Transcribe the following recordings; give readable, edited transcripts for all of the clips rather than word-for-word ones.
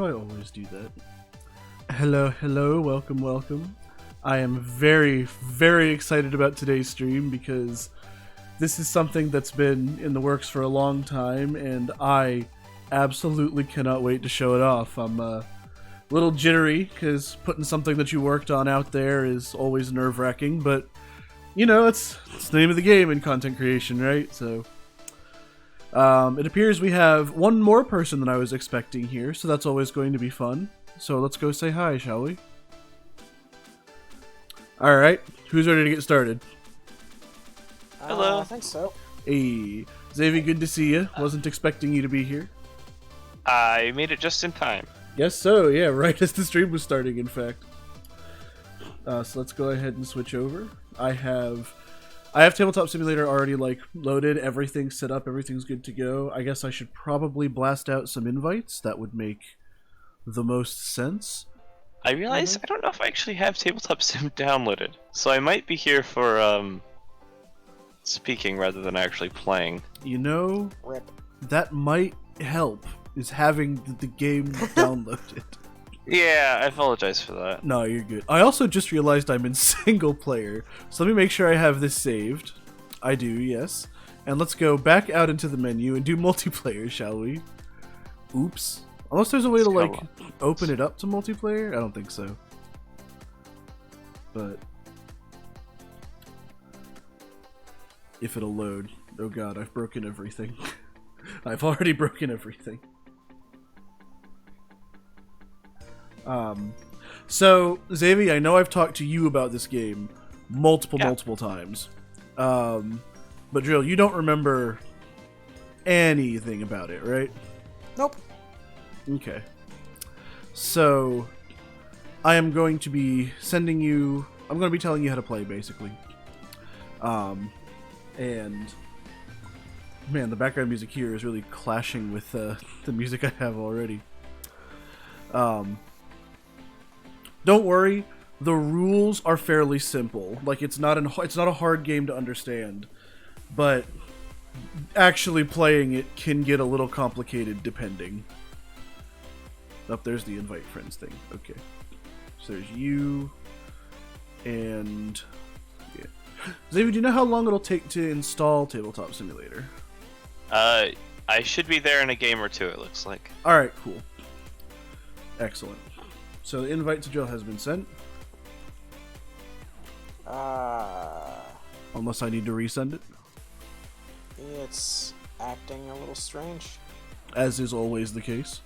I always do that? Hello, hello, welcome, welcome. I am very, very excited about today's stream because this is something that's been in the works for a long time, and I absolutely cannot wait to show it off. I'm a little jittery because putting something that you worked on out there is always nerve-wracking, but you know, it's the name of the game in content creation, right? So it appears we have one more person than I was expecting here, so that's always going to be fun. So let's go say hi, shall we? Alright, who's ready to get started? Hello. I think so. Hey, Xavier, good to see you. Wasn't expecting you to be here. I made it just in time. Yes, so, yeah, right as the stream was starting, in fact. So let's go ahead and switch over. I have Tabletop Simulator already, loaded, everything's set up, everything's good to go. I guess I should probably blast out some invites. That would make the most sense. I realize I don't know if I actually have Tabletop Sim downloaded, so I might be here for speaking rather than actually playing. You know, Rip. that might help, is having the game downloaded. Yeah, I apologize for that. No, you're good. I also just realized I'm in single player, so let me make sure I have this saved. I do, yes. And let's go back out into the menu and do multiplayer, shall we? Oops. Unless there's a way to, open it up to multiplayer? I don't think so. But if it'll load. Oh god, I've broken everything. I've already broken everything. So, Xavier, I know I've talked to you about this game multiple times. But Drill, you don't remember anything about it, right? Nope. Okay. So, I am going to be sending you... I'm going to be telling you how to play, basically. And... Man, the background music here is really clashing with the music I have already. Don't worry, the rules are fairly simple. Like, it's not a hard game to understand, but actually playing it can get a little complicated depending. Oh, there's the invite friends thing. Okay. So there's you, and... yeah. Xavier, do you know how long it'll take to install Tabletop Simulator? I should be there in a game or two, it looks like. Alright, cool. Excellent. So the invite to Jill has been sent. Unless I need to resend it. It's acting a little strange. As is always the case.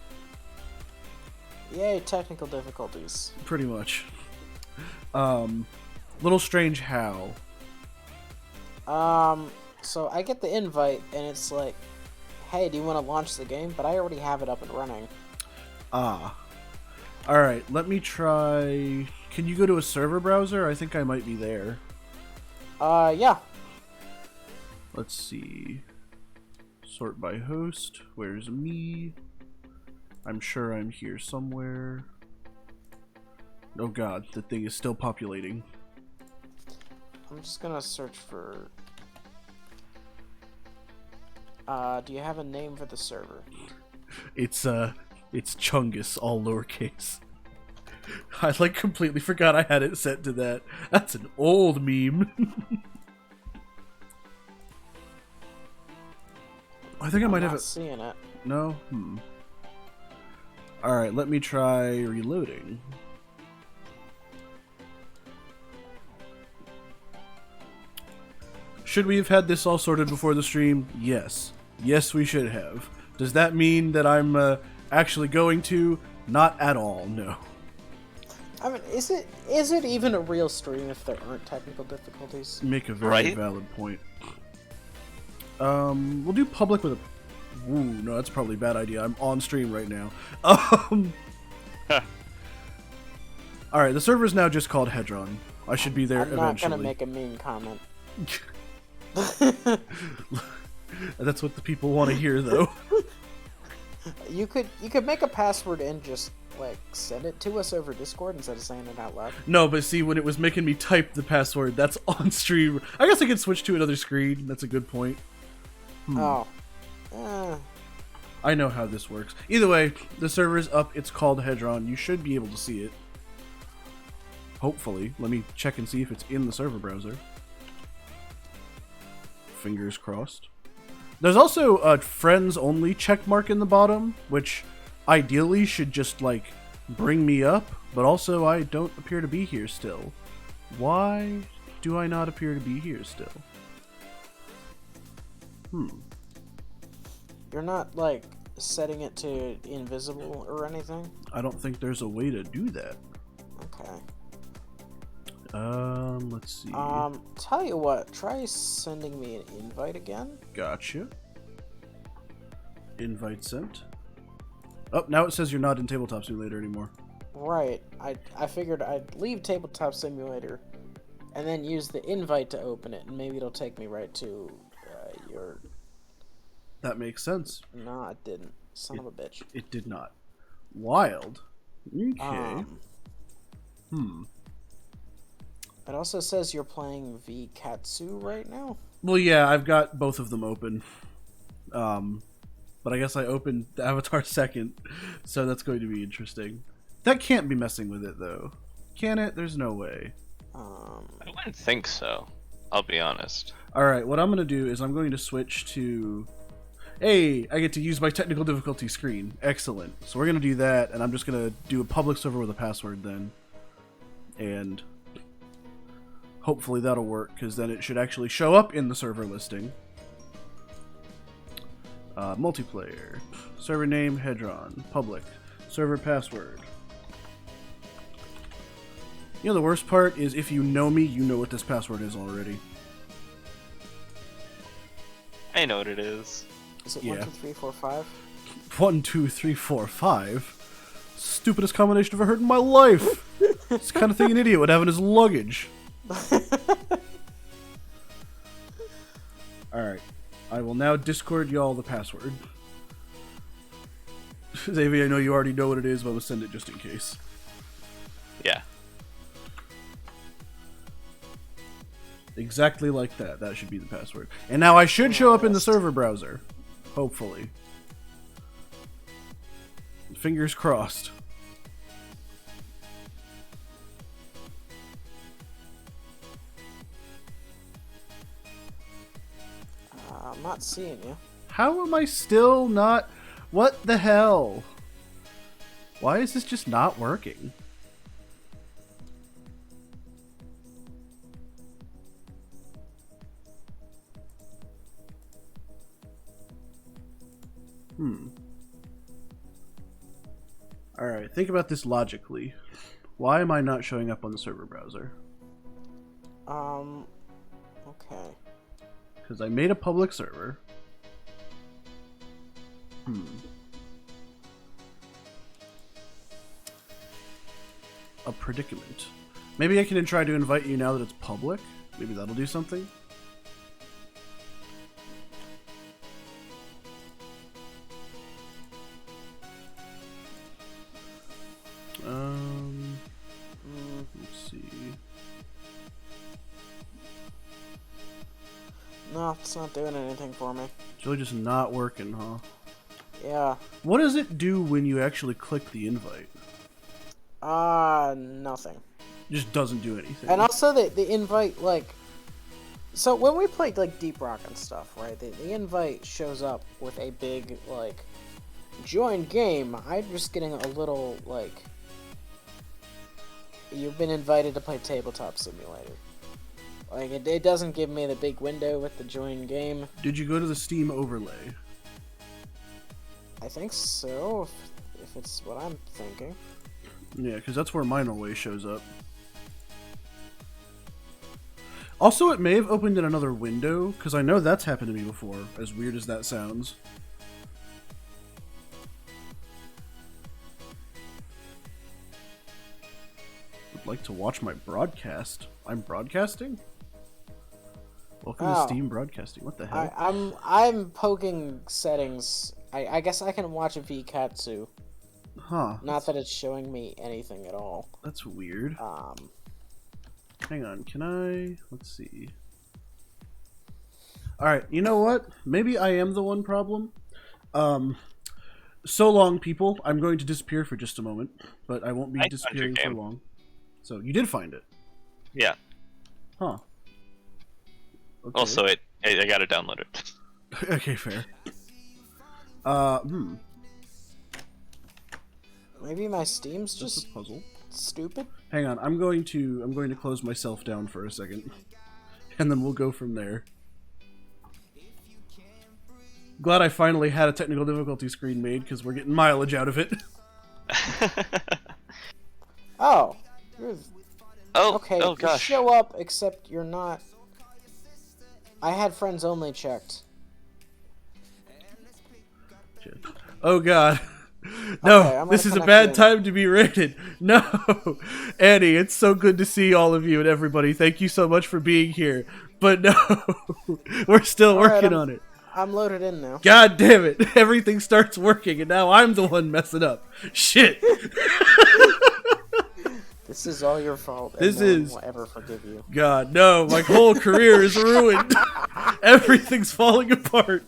Yay, technical difficulties. Pretty much. Little strange how. So I get the invite, and it's like, hey, do you want to launch the game? But I already have it up and running. Ah. Alright, let me try... Can you go to a server browser? I think I might be there. Yeah. Let's see. Sort by host. Where's me? I'm sure I'm here somewhere. Oh god, the thing is still populating. I'm just gonna search for... do you have a name for the server? It's Chungus, all lowercase. I completely forgot I had it set to that. That's an old meme. I think I might have it. Seeing it. No? Alright, let me try reloading. Should we have had this all sorted before the stream? Yes. Yes, we should have. Does that mean that I'm actually going to? Not at all, no. I mean, is it even a real stream if there aren't technical difficulties? You make a very valid point. We'll do public with a... Ooh, no, that's probably a bad idea. I'm on stream right now. Alright, the server's now just called Hedron. I should be there eventually. I'm not gonna make a mean comment. That's what the people want to hear, though. You could make a password and just send it to us over Discord instead of saying it out loud. No, but see, when it was making me type the password, that's on stream. I guess I could switch to another screen. That's a good point. Oh. I know how this works. Either way, the server's up. It's called Hedron. You should be able to see it. Hopefully. Let me check and see if it's in the server browser. Fingers crossed. There's also a friends only check mark in the bottom, which ideally should just like bring me up, but also I don't appear to be here still. Why do I not appear to be here still? You're not like setting it to invisible or anything? I don't think there's a way to do that. Okay. Let's see. Tell you what, try sending me an invite again. Gotcha. Invite sent. Oh, now it says you're not in Tabletop Simulator anymore. Right. I figured I'd leave Tabletop Simulator and then use the invite to open it, and maybe it'll take me right to your... That makes sense. No, it didn't. Son of a bitch. It did not. Wild. Okay. It also says you're playing V Katsu right now. Well, yeah, I've got both of them open. But I guess I opened the Avatar second, so that's going to be interesting. That can't be messing with it, though. Can it? There's no way. I wouldn't think so. I'll be honest. Alright, what I'm going to do is I'm going to switch to... Hey, I get to use my technical difficulty screen. Excellent. So we're going to do that, and I'm just going to do a public server with a password then. And hopefully that'll work, because then it should actually show up in the server listing. Multiplayer. Server name, Hedron. Public. Server password. You know, the worst part is if you know me, you know what this password is already. I know what it is. Is it Yeah. 1, 2, 3, 4, 5? 1, 2, 3, 4, 5. Stupidest combination I've ever heard in my life. It's the kind of thing an idiot would have in his luggage. Alright. I will now Discord y'all the password. Xavier, I know you already know what it is, but I'm going to send it just in case. Yeah. Exactly like that. That should be the password. And now I should show up in the server browser. Hopefully. Fingers crossed. I'm not seeing you. How am I still not... What the hell? Why is this just not working? Alright, think about this logically. Why am I not showing up on the server browser? Okay. Because I made a public server. A predicament. Maybe I can try to invite you now that it's public? Maybe that'll do something? Let's see. No, it's not doing anything for me. It's really just not working, huh? Yeah. What does it do when you actually click the invite? Nothing. It just doesn't do anything. And also the invite, like... So when we played, like, Deep Rock and stuff, right? The invite shows up with a big, like... Join game. I'm just getting a little, like... You've been invited to play Tabletop Simulator. Like, it doesn't give me the big window with the join game. Did you go to the Steam overlay? I think so, if it's what I'm thinking. Yeah, because that's where mine always shows up. Also, it may have opened in another window, because I know that's happened to me before, as weird as that sounds. Would like to watch my broadcast. I'm broadcasting? Welcome to Steam Broadcasting. What the hell? I'm poking settings. I guess I can watch a Vikatsu. Huh. Not that it's showing me anything at all. That's weird. Hang on, can I... Let's see. Alright, you know what? Maybe I am the one problem. so long, people. I'm going to disappear for just a moment, but I won't be I found disappearing your for game. long. So you did find it, Yeah. huh? Okay. Also, I got it downloaded. Okay, fair. Maybe my Steam's That's just a puzzle. stupid. Hang on, I'm going to close myself down for a second, and then we'll go from there. Glad I finally had a technical difficulty screen made because we're getting mileage out of it. Oh. You're... Oh, Okay, oh you gosh. show up, except you're not... I had friends only checked. Shit. Oh god. No, Okay, I'm this gonna is a connect bad in. time to be rated. No! Annie, it's so good to see all of you and everybody. Thank you so much for being here. But no, we're still working on it. I'm loaded in now. God damn it. Everything starts working and now I'm the one messing up. Shit. This is all your fault. This and no one is- will ever forgive you. God, no, my whole career is ruined. Everything's falling apart.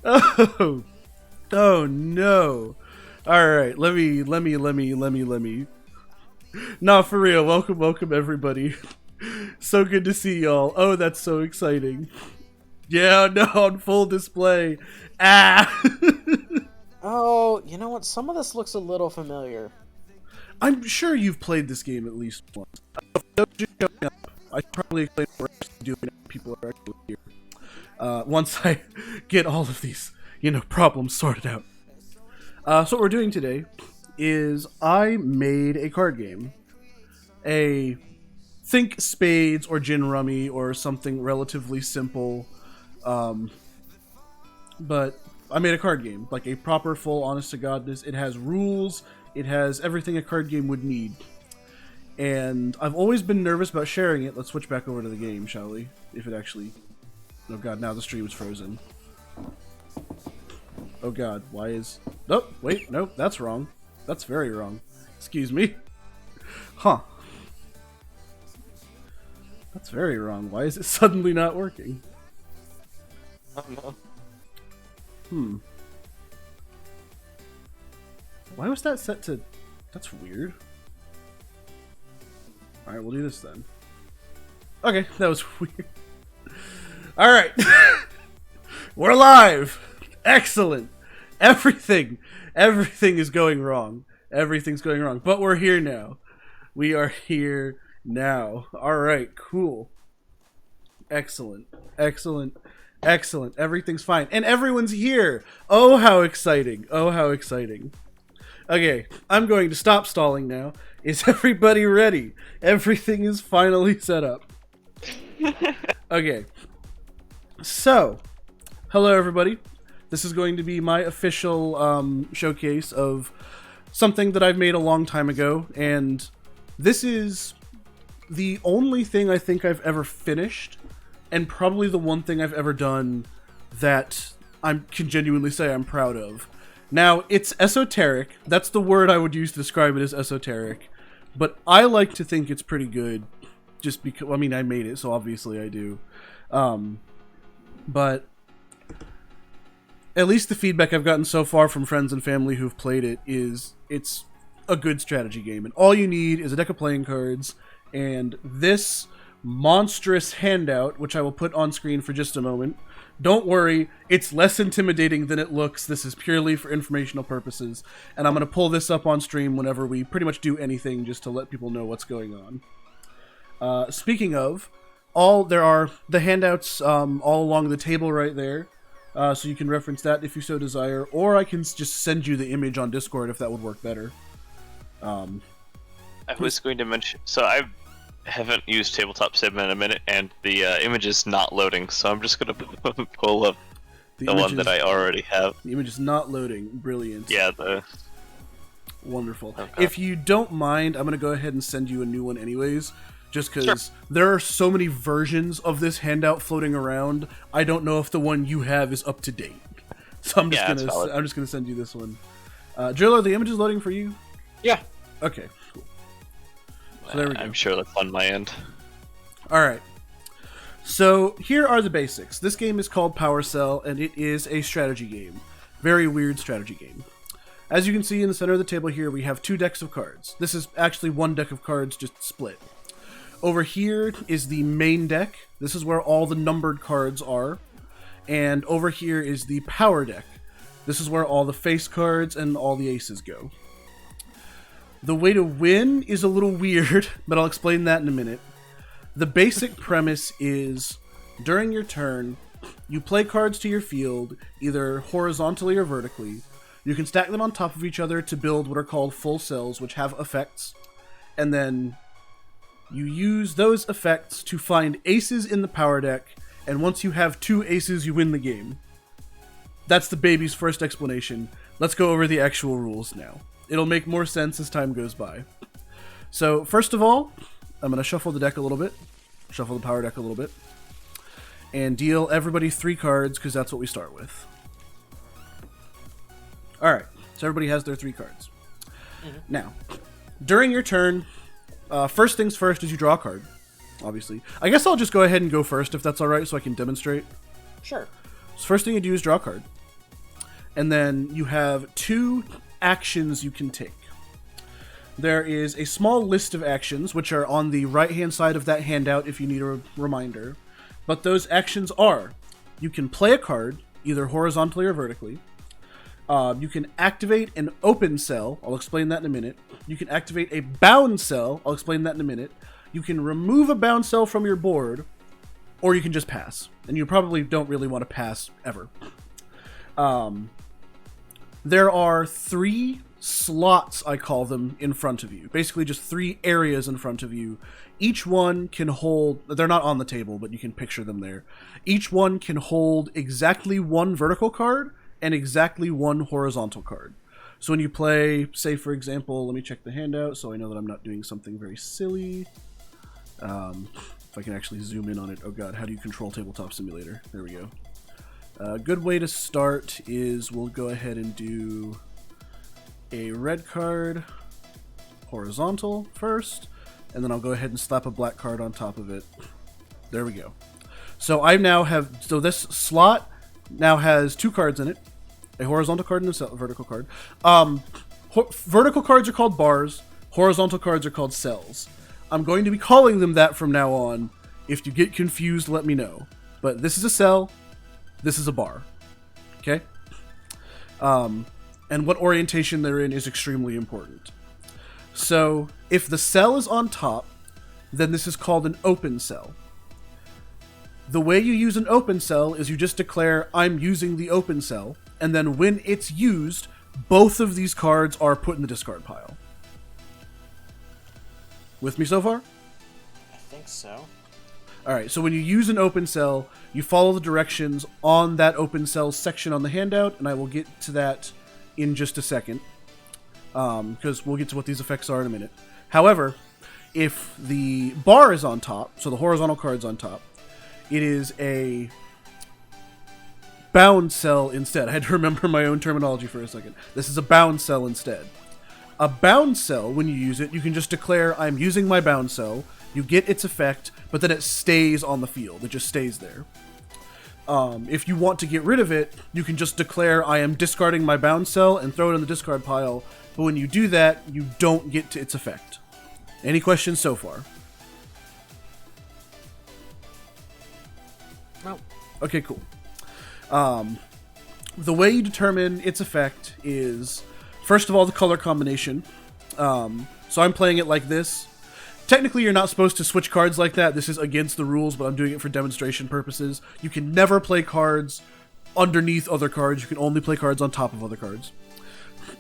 Oh no. Alright, let me. No, for real, welcome everybody. So good to see y'all. Oh, that's so exciting. Yeah, no, on full display. Ah! Oh, you know what? Some of this looks a little familiar. I'm sure you've played this game at least once. Don't just showing up. I should probably explain what we're actually doing if people are actually here. Once I get all of these, problems sorted out. So what we're doing today is I made a card game. Think spades or gin rummy or something relatively simple. But I made a card game, like a proper, full, honest-to-godness. It has rules. It has everything a card game would need. And I've always been nervous about sharing it. Let's switch back over to the game, shall we? If it actually... Oh god, now the stream is frozen. Oh god, why is... Nope, wait, nope, that's wrong. That's very wrong. Excuse me. Huh. That's very wrong. Why is it suddenly not working? Oh no. Why was that set to... That's weird. Alright, we'll do this then. Okay, that was weird. Alright. We're live! Excellent! Everything is going wrong. Everything's going wrong. But we're here now. We are here now. Alright, cool. Excellent. Everything's fine. And everyone's here! Oh, how exciting. Okay, I'm going to stop stalling now. Is everybody ready? Everything is finally set up. Okay. So, hello everybody. This is going to be my official showcase of something that I've made a long time ago, and this is the only thing I think I've ever finished, and probably the one thing I've ever done that I can genuinely say I'm proud of. Now, it's esoteric. That's the word I would use to describe it, as esoteric. But I like to think it's pretty good, just because, I mean, I made it, so obviously I do. But at least the feedback I've gotten so far from friends and family who've played it is it's a good strategy game. And all you need is a deck of playing cards and this monstrous handout, which I will put on screen for just a moment. Don't worry, it's less intimidating than it looks. This is purely for informational purposes. And I'm going to pull this up on stream whenever we pretty much do anything, just to let people know what's going on. Speaking of, there are the handouts all along the table right there. So you can reference that if you so desire. Or I can just send you the image on Discord if that would work better. I was going to mention... So I haven't used Tabletop Sim in a minute, and the image is not loading, so I'm just going to pull up the one that I already have. The image is not loading. Brilliant. Yeah, Wonderful. Okay. If you don't mind, I'm going to go ahead and send you a new one anyways, just because there are so many versions of this handout floating around. I don't know if the one you have is up to date. So I'm just gonna send you this one. Jill, are the images loading for you? Yeah. Okay, cool. So there we go. I'm sure that's on my end. Alright. So here are the basics. This game is called Power Cell, and it is a strategy game. Very weird strategy game. As you can see in the center of the table here, we have 2 decks of cards. This is actually 1 deck of cards, just split. Over here is the main deck. This is where all the numbered cards are. And over here is the power deck. This is where all the face cards and all the aces go. The way to win is a little weird, but I'll explain that in a minute. The basic premise is, during your turn, you play cards to your field, either horizontally or vertically. You can stack them on top of each other to build what are called full cells, which have effects. And then you use those effects to find aces in the power deck, and once you have 2 aces, you win the game. That's the baby's first explanation. Let's go over the actual rules now. It'll make more sense as time goes by. So, first of all, I'm going to shuffle the deck a little bit, shuffle the power deck a little bit, and deal everybody 3 cards, because that's what we start with. Alright, so everybody has their 3 cards. Mm-hmm. Now, during your turn, first things first is you draw a card, obviously. I guess I'll just go ahead and go first, if that's alright, so I can demonstrate. Sure. So first thing you do is draw a card. And then you have 2 actions you can take. There is a small list of actions, which are on the right-hand side of that handout if you need a reminder. But those actions are, you can play a card, either horizontally or vertically. You can activate an open cell. I'll explain that in a minute. You can activate a bound cell. I'll explain that in a minute. You can remove a bound cell from your board, or you can just pass. And you probably don't really want to pass ever. There are 3 slots, I call them, in front of you. Basically just 3 areas in front of you. Each one can hold... They're not on the table, but you can picture them there. Each one can hold exactly 1 vertical card and exactly 1 horizontal card. So when you play, say for example, let me check the handout so I know that I'm not doing something very silly. If I can actually zoom in on it. Oh god, how do you control Tabletop Simulator? There we go. A good way to start is we'll go ahead and do a red card horizontal first, and then I'll go ahead and slap a black card on top of it. There we go. So I now have, so this slot now has 2 cards in it, a horizontal card and a vertical card. Vertical cards are called bars, horizontal cards are called cells. I'm going to be calling them that from now on. If you get confused, let me know. But this is a cell, this is a bar. Okay? And what orientation they're in is extremely important. So, if the cell is on top, then this is called an open cell. The way you use an open cell is you just declare, I'm using the open cell, and then when it's used, both of these cards are put in the discard pile. With me so far? I think so. Alright, so when you use an open cell, you follow the directions on that open cell section on the handout, and I will get to that in just a second, because we'll get to what these effects are in a minute. However, if the bar is on top, so the horizontal card's on top, it is a bound cell instead. I had to remember my own terminology for a second. This is a bound cell instead. A bound cell, when you use it, you can just declare, I'm using my bound cell, you get its effect, but then it stays on the field. It just stays there. If you want to get rid of it, you can just declare, I am discarding my bound cell and throw it in the discard pile, but when you do that, you don't get to its effect. Any questions so far? No. Okay, cool. The way you determine its effect is, first of all, the color combination. So I'm playing it like this. Technically, you're not supposed to switch cards like that. This is against the rules, but I'm doing it for demonstration purposes. You can never play cards underneath other cards. You can only play cards on top of other cards.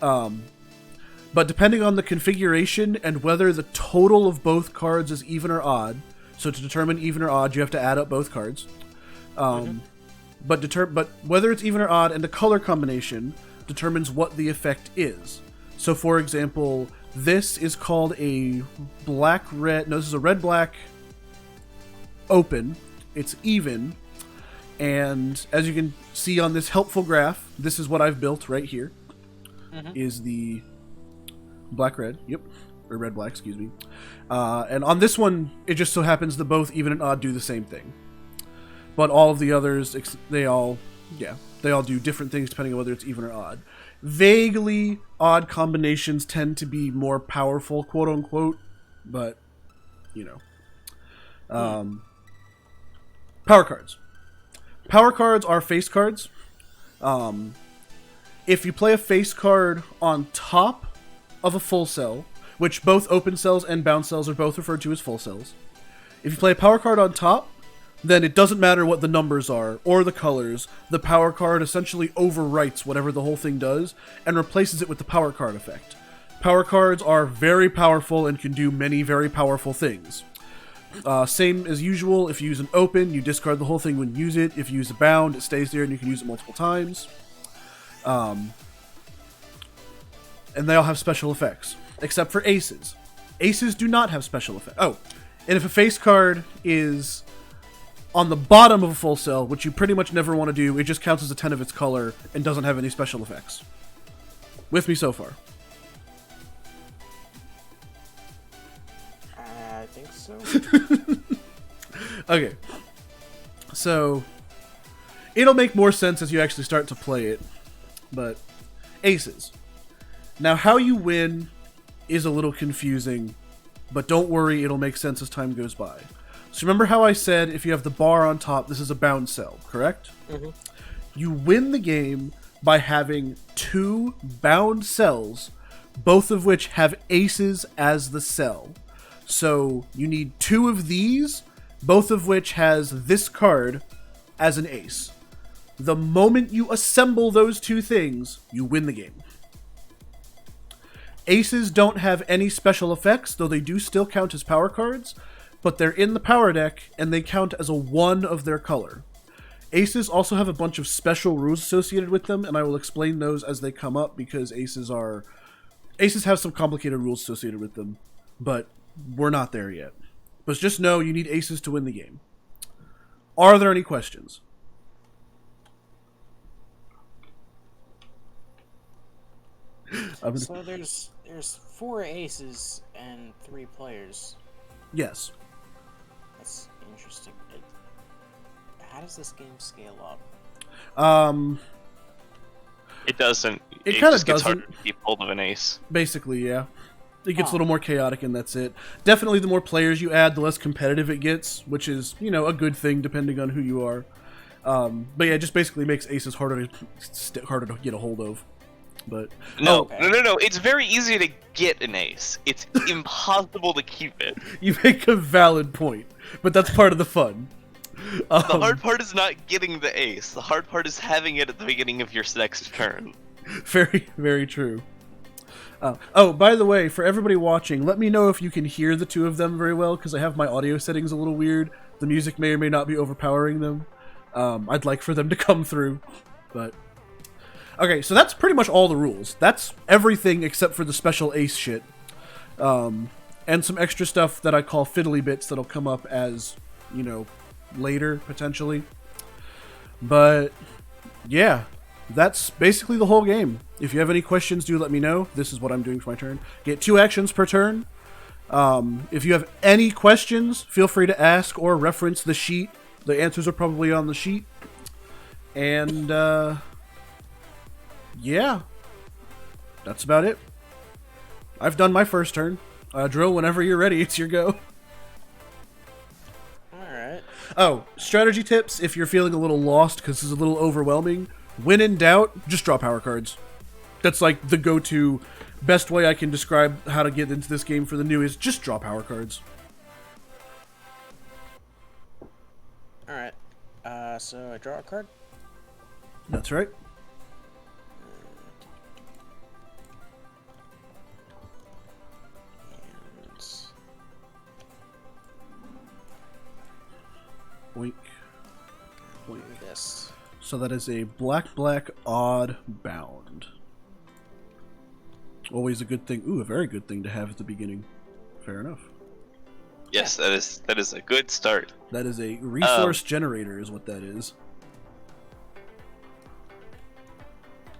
But depending on the configuration and whether the total of both cards is even or odd, so to determine even or odd, you have to add up both cards. But whether it's even or odd and the color combination determines what the effect is. So, for example, this is called a black-red... No, this is a red-black open. It's even. And as you can see on this helpful graph, this is what I've built right here. Is the black-red. Yep. Or red-black, excuse me. And on this one, it just so happens that both even and odd do the same thing. but all of the others, they all do different things depending on whether it's even or odd. Vaguely odd combinations tend to be more powerful, quote unquote, but power cards. Power cards are face cards. If you play a face card on top of a full cell, which both open cells and bound cells are both referred to as full cells, if you play a power card on top, then it doesn't matter what the numbers are or the colors. The power card essentially overwrites whatever the whole thing does and replaces it with the power card effect. Power cards are very powerful and can do many very powerful things. Same as usual, if you use an open, you discard the whole thing when you use it. If you use a bound, it stays there and you can use it multiple times. And they all have special effects, except for aces. Aces do not have special effects. Oh, and if a face card is on the bottom of a full cell, which you pretty much never want to do, it just counts as a 10 of its color and doesn't have any special effects. With me so far? I think so. Okay. So, it'll make more sense as you actually start to play it. But, aces. Now, how you win is a little confusing, but don't worry, it'll make sense as time goes by. So remember how I said if you have the bar on top, this is a bound cell, correct? Mm-hmm. You win the game by having 2 bound cells, both of which have aces as the cell. So you need 2 of these, both of which has this card as an ace. The moment you assemble those 2 things, you win the game. Aces don't have any special effects, though they do still count as power cards, but they're in the power deck, and they count as a 1 of their color. Aces also have a bunch of special rules associated with them, and I will explain those as they come up, because aces have some complicated rules associated with them, but we're not there yet. But just know you need aces to win the game. Are there any questions? So there's 4 aces and 3 players. Yes. That's interesting. How does this game scale up? It doesn't. It kind of gets doesn't. hard to keep hold of an ace. Basically, yeah. It gets a little more chaotic, and that's it. Definitely, the more players you add, the less competitive it gets, which is, a good thing depending on who you are. But yeah, it just basically makes aces harder to get a hold of. But no. It's very easy to get an ace. It's impossible to keep it. You make a valid point, but that's part of the fun. The hard part is not getting the ace. The hard part is having it at the beginning of your next turn. Very, very true. Oh, by the way, for everybody watching, let me know if you can hear the 2 of them very well, because I have my audio settings a little weird. The music may or may not be overpowering them. I'd like for them to come through, but... Okay, so that's pretty much all the rules. That's everything except for the special ace shit. And some extra stuff that I call fiddly bits that'll come up as, later, potentially. But, yeah, that's basically the whole game. If you have any questions, do let me know. This is what I'm doing for my turn. Get 2 actions per turn. If you have any questions, feel free to ask or reference the sheet. The answers are probably on the sheet. And, yeah, that's about it. I've done my first turn. Drill, whenever you're ready, it's your go. Alright. Oh, strategy tips if you're feeling a little lost because this is a little overwhelming. When in doubt, just draw power cards. That's like the go-to best way I can describe how to get into this game for the new is just draw power cards. Alright. So I draw a card? That's right. Boink. Boink. This. So that is a black odd bound. Always a good thing. Ooh, a very good thing to have at the beginning. Fair enough. Yes, that is a good start. That is a resource generator is what that is.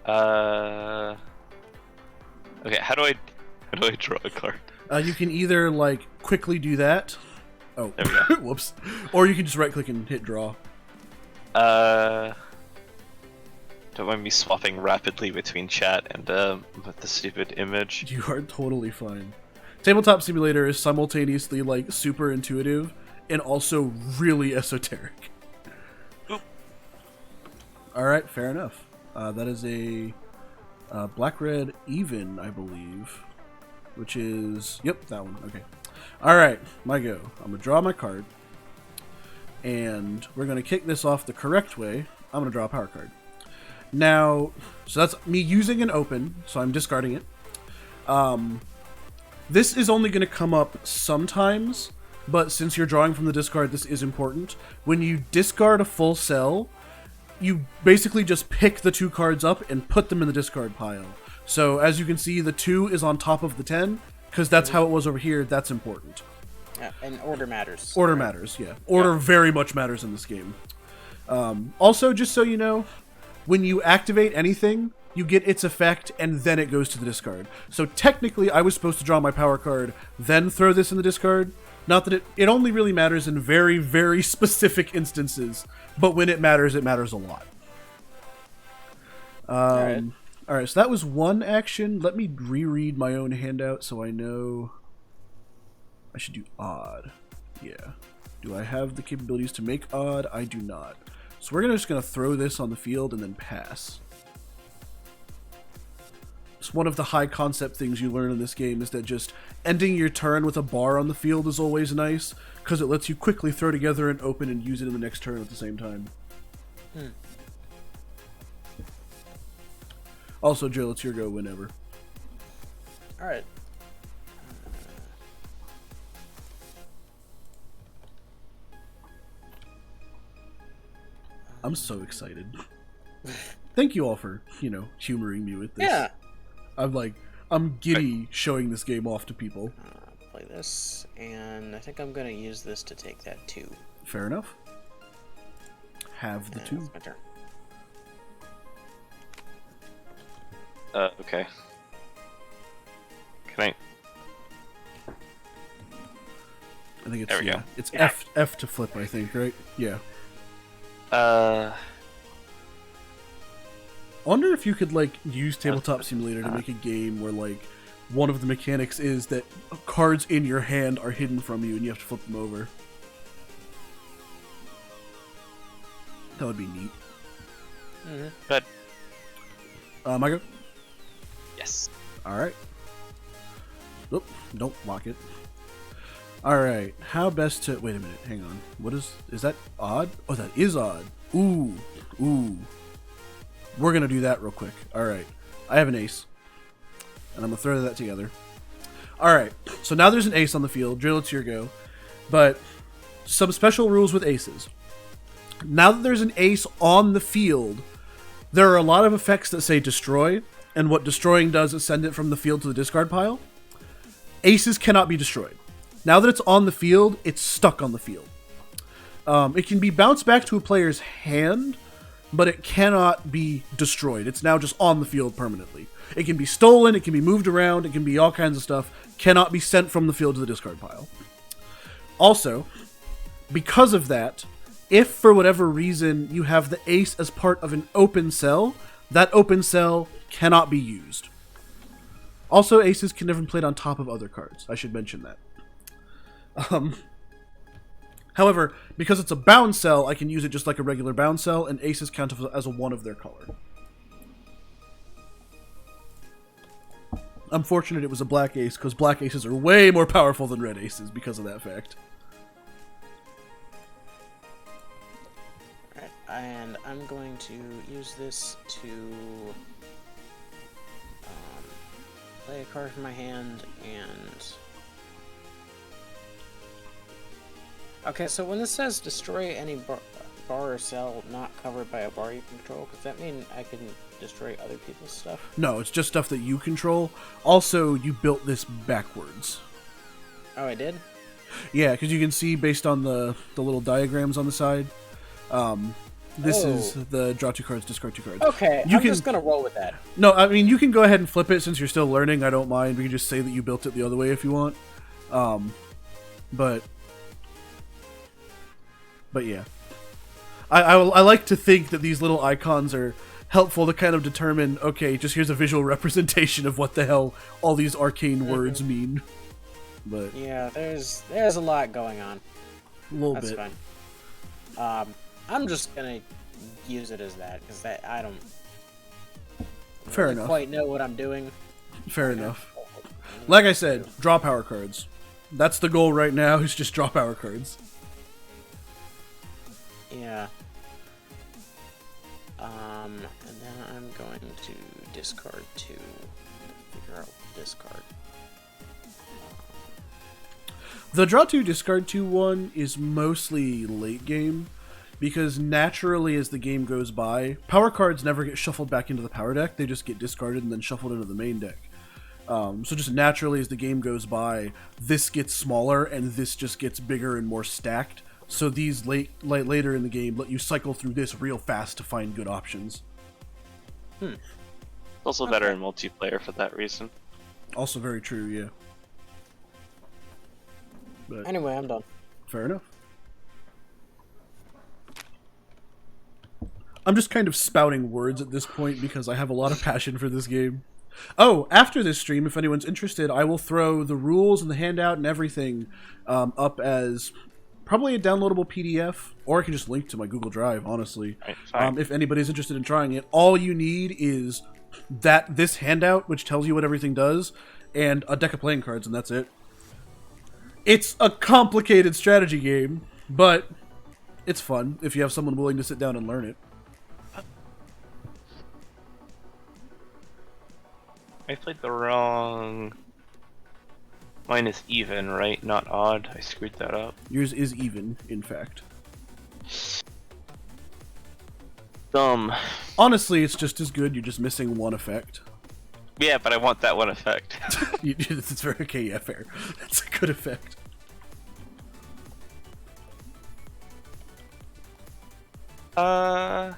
Okay, how do I draw a card? You can either quickly do that. Oh, there we go. Whoops. Or you can just right click and hit draw. Don't mind me swapping rapidly between chat and with the stupid image. You are totally fine. Tabletop Simulator is simultaneously like super intuitive and also really esoteric. Oop. All right, fair enough. That is a black-red even, I believe, which is yep, that one. Okay. All right, my go. I'm gonna draw my card, and we're gonna kick this off the correct way. I'm gonna draw a power card. Now, so that's me using an open, so I'm discarding it. This is only going to come up sometimes, but since you're drawing from the discard, this is important. When you discard a full cell, you basically just pick the 2 cards up and put them in the discard pile. So as you can see, the 2 is on top of the 10, because that's how it was over here. That's important. Yeah, and order matters. Order matters, yeah. Order very much matters in this game. Also, just so you know, when you activate anything, you get its effect, and then it goes to the discard. So technically, I was supposed to draw my power card, then throw this in the discard. Not that it only really matters in very, very specific instances, but when it matters a lot. Alright, so that was one action. Let me reread my own handout so I know I should do odd. Yeah. Do I have the capabilities to make odd? I do not. So we're just going to throw this on the field and then pass. It's one of the high concept things you learn in this game is that just ending your turn with a bar on the field is always nice, because it lets you quickly throw together an open and use it in the next turn at the same time. Also, Joe, it's your go whenever. Alright. I'm so excited. Thank you all for, humoring me with this. Yeah. I'm giddy showing this game off to people. Play this, and I think I'm going to use this to take that 2. Fair enough. Have the 2. That's my turn. Okay. Can I? I think it's there we go. It's F to flip, I think, right? Yeah. I wonder if you could use Tabletop Simulator to make a game where one of the mechanics is that cards in your hand are hidden from you and you have to flip them over. That would be neat. But I go? yes. Alright. Oop, don't lock it. Alright, how best to... Wait a minute, hang on. What is that odd? Oh, that is odd. Ooh. We're gonna do that real quick. Alright, I have an ace. And I'm gonna throw that together. Alright, so now there's an ace on the field. Drill, it's your go. But some special rules with aces. Now that there's an ace on the field, there are a lot of effects that say destroy, and what destroying does is send it from the field to the discard pile. Aces cannot be destroyed. Now that it's on the field, it's stuck on the field. It can be bounced back to a player's hand, but it cannot be destroyed. It's now just on the field permanently. It can be stolen, it can be moved around, it can be all kinds of stuff. Cannot be sent from the field to the discard pile. Also, because of that, if for whatever reason you have the ace as part of an open cell, that open cell cannot be used. Also, aces can never be played on top of other cards. I should mention that. However, because it's a bound cell, I can use it just like a regular bound cell, and aces count as a 1 of their color. I'm fortunate it was a black ace, because black aces are way more powerful than red aces because of that fact. Alright, and I'm going to use this to play a card from my hand and... Okay, so when this says destroy any bar or cell not covered by a bar you control, does that mean I can destroy other people's stuff? No, it's just stuff that you control. Also, you built this backwards. Oh, I did? Yeah, because you can see based on the little diagrams on the side, this is the draw 2 cards, discard 2 cards. Okay, I'm just going to roll with that. No, I mean, you can go ahead and flip it since you're still learning. I don't mind. We can just say that you built it the other way if you want. But yeah. I like to think that these little icons are helpful to kind of determine, okay, just here's a visual representation of what the hell all these arcane words mean. But yeah, there's a lot going on. A little That's bit. fine. I'm just gonna use it as that because I don't Fair really enough. quite know what I'm doing. Fair enough. Like I said, draw power cards. That's the goal right now, is just draw power cards. Yeah. And then I'm going to discard 2. Figure out discard. The draw 2, discard 2 one is mostly late game, because naturally as the game goes by, power cards never get shuffled back into the power deck, they just get discarded and then shuffled into the main deck. So just naturally as the game goes by, this gets smaller and this just gets bigger and more stacked. So these later in the game let you cycle through this real fast to find good options. It's also better in multiplayer for that reason. Also very true, yeah. But Anyway, I'm done. fair enough. I'm just kind of spouting words at this point because I have a lot of passion for this game. Oh, after this stream, if anyone's interested, I will throw the rules and the handout and everything up as probably a downloadable PDF, or I can just link to my Google Drive, honestly. Right, if anybody's interested in trying it, all you need is this handout, which tells you what everything does, and a deck of playing cards, and that's it. It's a complicated strategy game, but it's fun if you have someone willing to sit down and learn it. I played the wrong... Mine is even, right? Not odd. I screwed that up. Yours is even, in fact. Dumb. Honestly, it's just as good. You're just missing one effect. Yeah, but I want that one effect. It's very okay. Yeah, fair. That's a good effect. Yeah,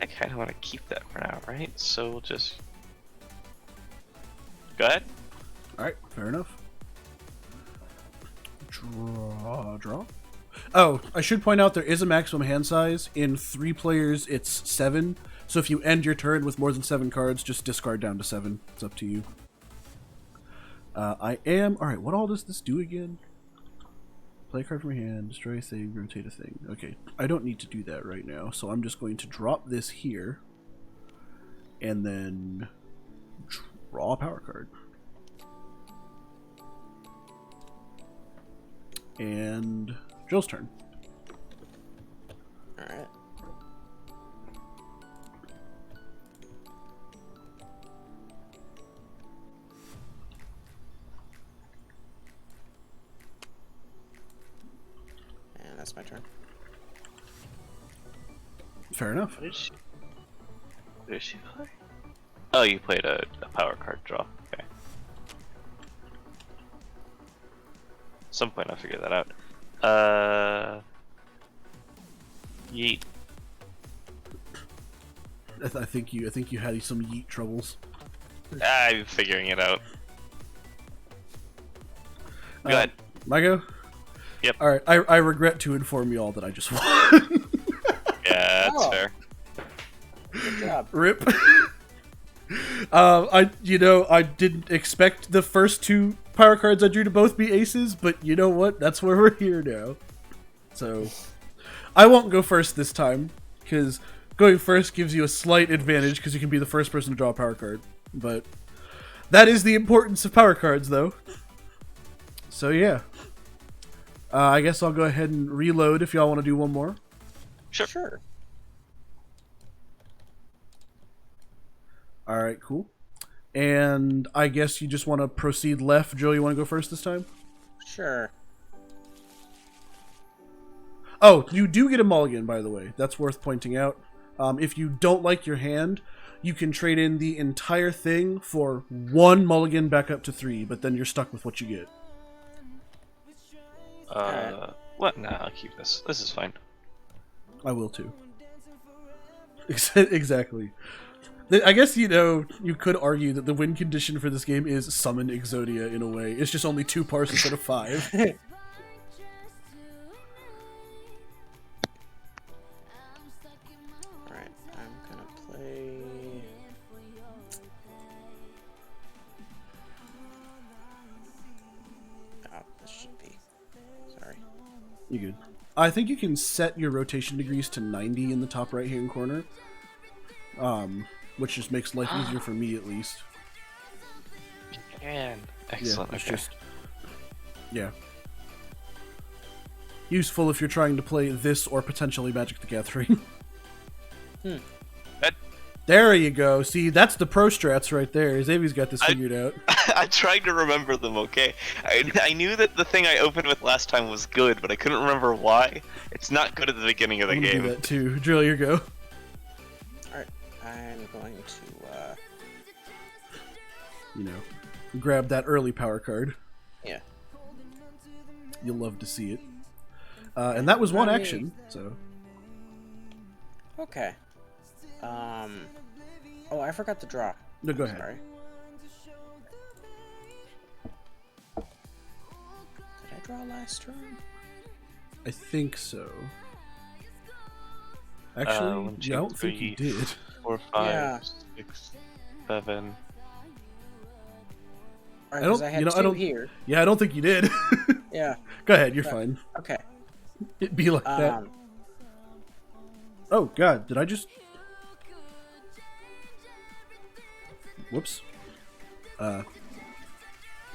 I kind of want to keep that for now, right? So we'll just... Go ahead. Alright, fair enough. Draw. Oh, I should point out there is a maximum hand size. In 3 players, it's 7. So if you end your turn with more than 7 cards, just discard down to 7. It's up to you. Alright, what all does this do again? Play a card from your hand, destroy a thing, rotate a thing. Okay, I don't need to do that right now, so I'm just going to drop this here. And then draw a power card. And Jill's turn. Alright. And that's my turn. Fair enough. What did she play? Oh, you played a power card draw. Okay. At some point I'll figure that out. Yeet. I think you had some yeet troubles. I'm figuring it out. Go ahead. My go? Yep. Alright, I regret to inform you all that I just won. Yeah, that's Oh. fair. Good job. Rip. I didn't expect the first 2 power cards I drew to both be aces, but you know what? That's where we're here now. So, I won't go first this time, because going first gives you a slight advantage, because you can be the first person to draw a power card. But that is the importance of power cards, though. So yeah. I guess I'll go ahead and reload if y'all want to do one more. Sure. Alright, cool. And I guess you just want to proceed left. Joe, you want to go first this time? Sure. Oh, you do get a mulligan, by the way. That's worth pointing out. If you don't like your hand, you can trade in the entire thing for 1 mulligan back up to 3, but then you're stuck with what you get. What? Nah, I'll keep this. This is fine. I will too. Exactly. I guess, you could argue that the win condition for this game is summon Exodia in a way. It's just only 2 parts instead of 5. You good? I think you can set your rotation degrees to 90 in the top right-hand corner, which just makes life easier for me, at least. You can. Excellent. Yeah, it's okay. just... Yeah. Useful if you're trying to play this or potentially Magic the Gathering. There you go. See, that's the pro strats right there. Xavier's got this figured out. I'm trying to remember them, okay? I knew that the thing I opened with last time was good, but I couldn't remember why. It's not good at the beginning of the I'm game. gonna do that too. Drill, your go. Alright, I'm going to, You know, grab that early power card. yeah. You'll love to see it. And that was one action, so... Okay. Oh, I forgot to draw. No, go ahead. Sorry. Did I draw last turn? I think so. Actually, 1, 2, yeah, I don't think you 3, did. 4, 5, Yeah. 6, 7. Alright, I don't- because I had you know, I two don't- here. Yeah, I don't think you did. Yeah. Go ahead, you're fine. Okay. It'd be like that. Oh, God, did I just... Whoops. Hang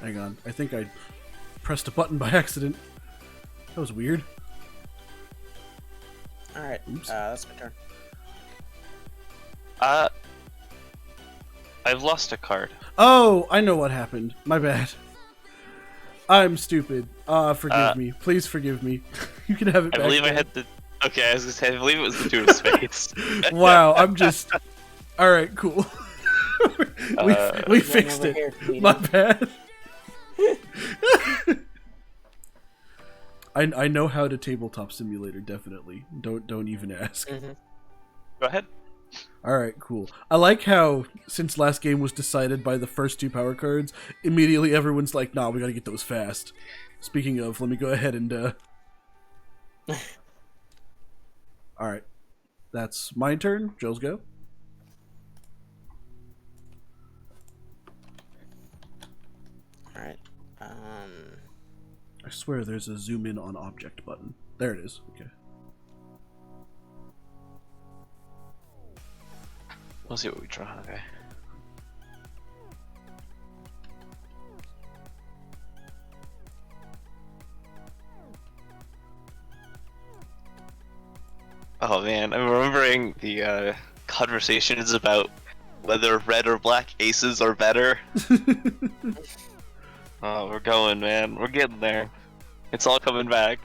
on. I think I pressed a button by accident. That was weird. Alright, Oops. that's my turn. I've lost a card. Oh, I know what happened. My bad. I'm stupid. Forgive me. Please forgive me. You can have it I back. believe I now. had the... Okay, I was gonna say, I believe it was the 2 of spades. Wow, I'm just... Alright, cool. we fixed over it. here, Peter. My bad. I know how to tabletop simulator, definitely. Don't even ask. Go ahead. Alright, cool. I like how, since last game was decided by the first 2 power cards, immediately everyone's like, nah, we gotta get those fast. Speaking of, let me go ahead and, Alright. That's my turn. Joel's go. Alright. I swear there's a zoom in on object button. There it is. Okay. We'll see what we draw. Okay. Oh man, I'm remembering the conversations about whether red or black aces are better. Oh, we're going, man. We're getting there. It's all coming back.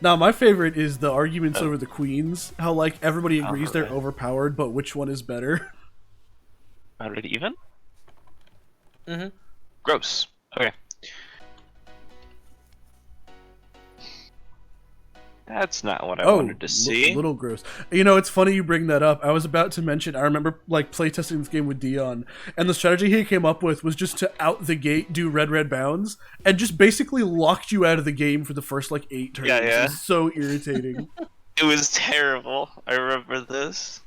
Now, my favorite is the arguments over the queens. How, like, everybody agrees they're right. overpowered, but which one is better? Already even? Mm-hmm. Gross. Okay. That's not what I wanted to see. Little gross. You know, it's funny you bring that up. I was about to mention, I remember, like, playtesting this game with Dion, and the strategy he came up with was just to out the gate do red bounds, and just basically locked you out of the game for the first, like, 8 turns. Yeah. It was so irritating. It was terrible. I remember this.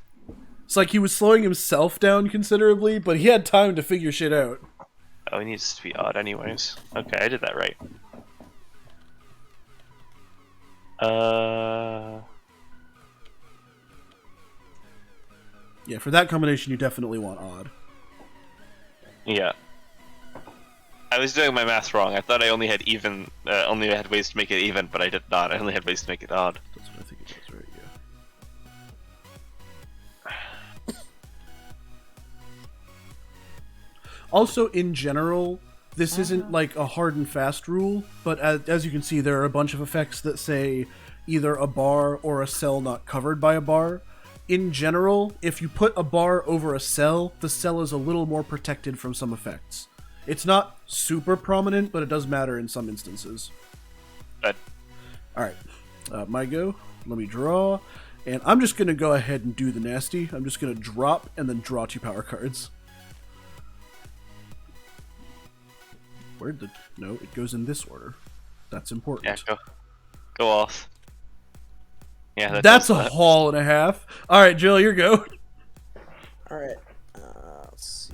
It's like he was slowing himself down considerably, but he had time to figure shit out. Oh, it needs to be odd anyways. Okay, I did that right. Yeah, for that combination, you definitely want odd. Yeah. I was doing my math wrong. I thought I only had even, only had ways to make it even, but I did not. I only had ways to make it odd. That's what I think it was, right? Yeah. Also, in general, this isn't like a hard and fast rule, but as you can see, there are a bunch of effects that say either a bar or a cell not covered by a bar. In general, if you put a bar over a cell, the cell is a little more protected from some effects. It's not super prominent, but it does matter in some instances. But Alright, my go. Let me draw. And I'm just going to go ahead and do the nasty. I'm just going to drop and then draw 2 power cards. Where'd the... No, it goes in this order. That's important. yeah, go off. Yeah, That's a haul and a half. Alright, Jill, your go. Alright. Let's see.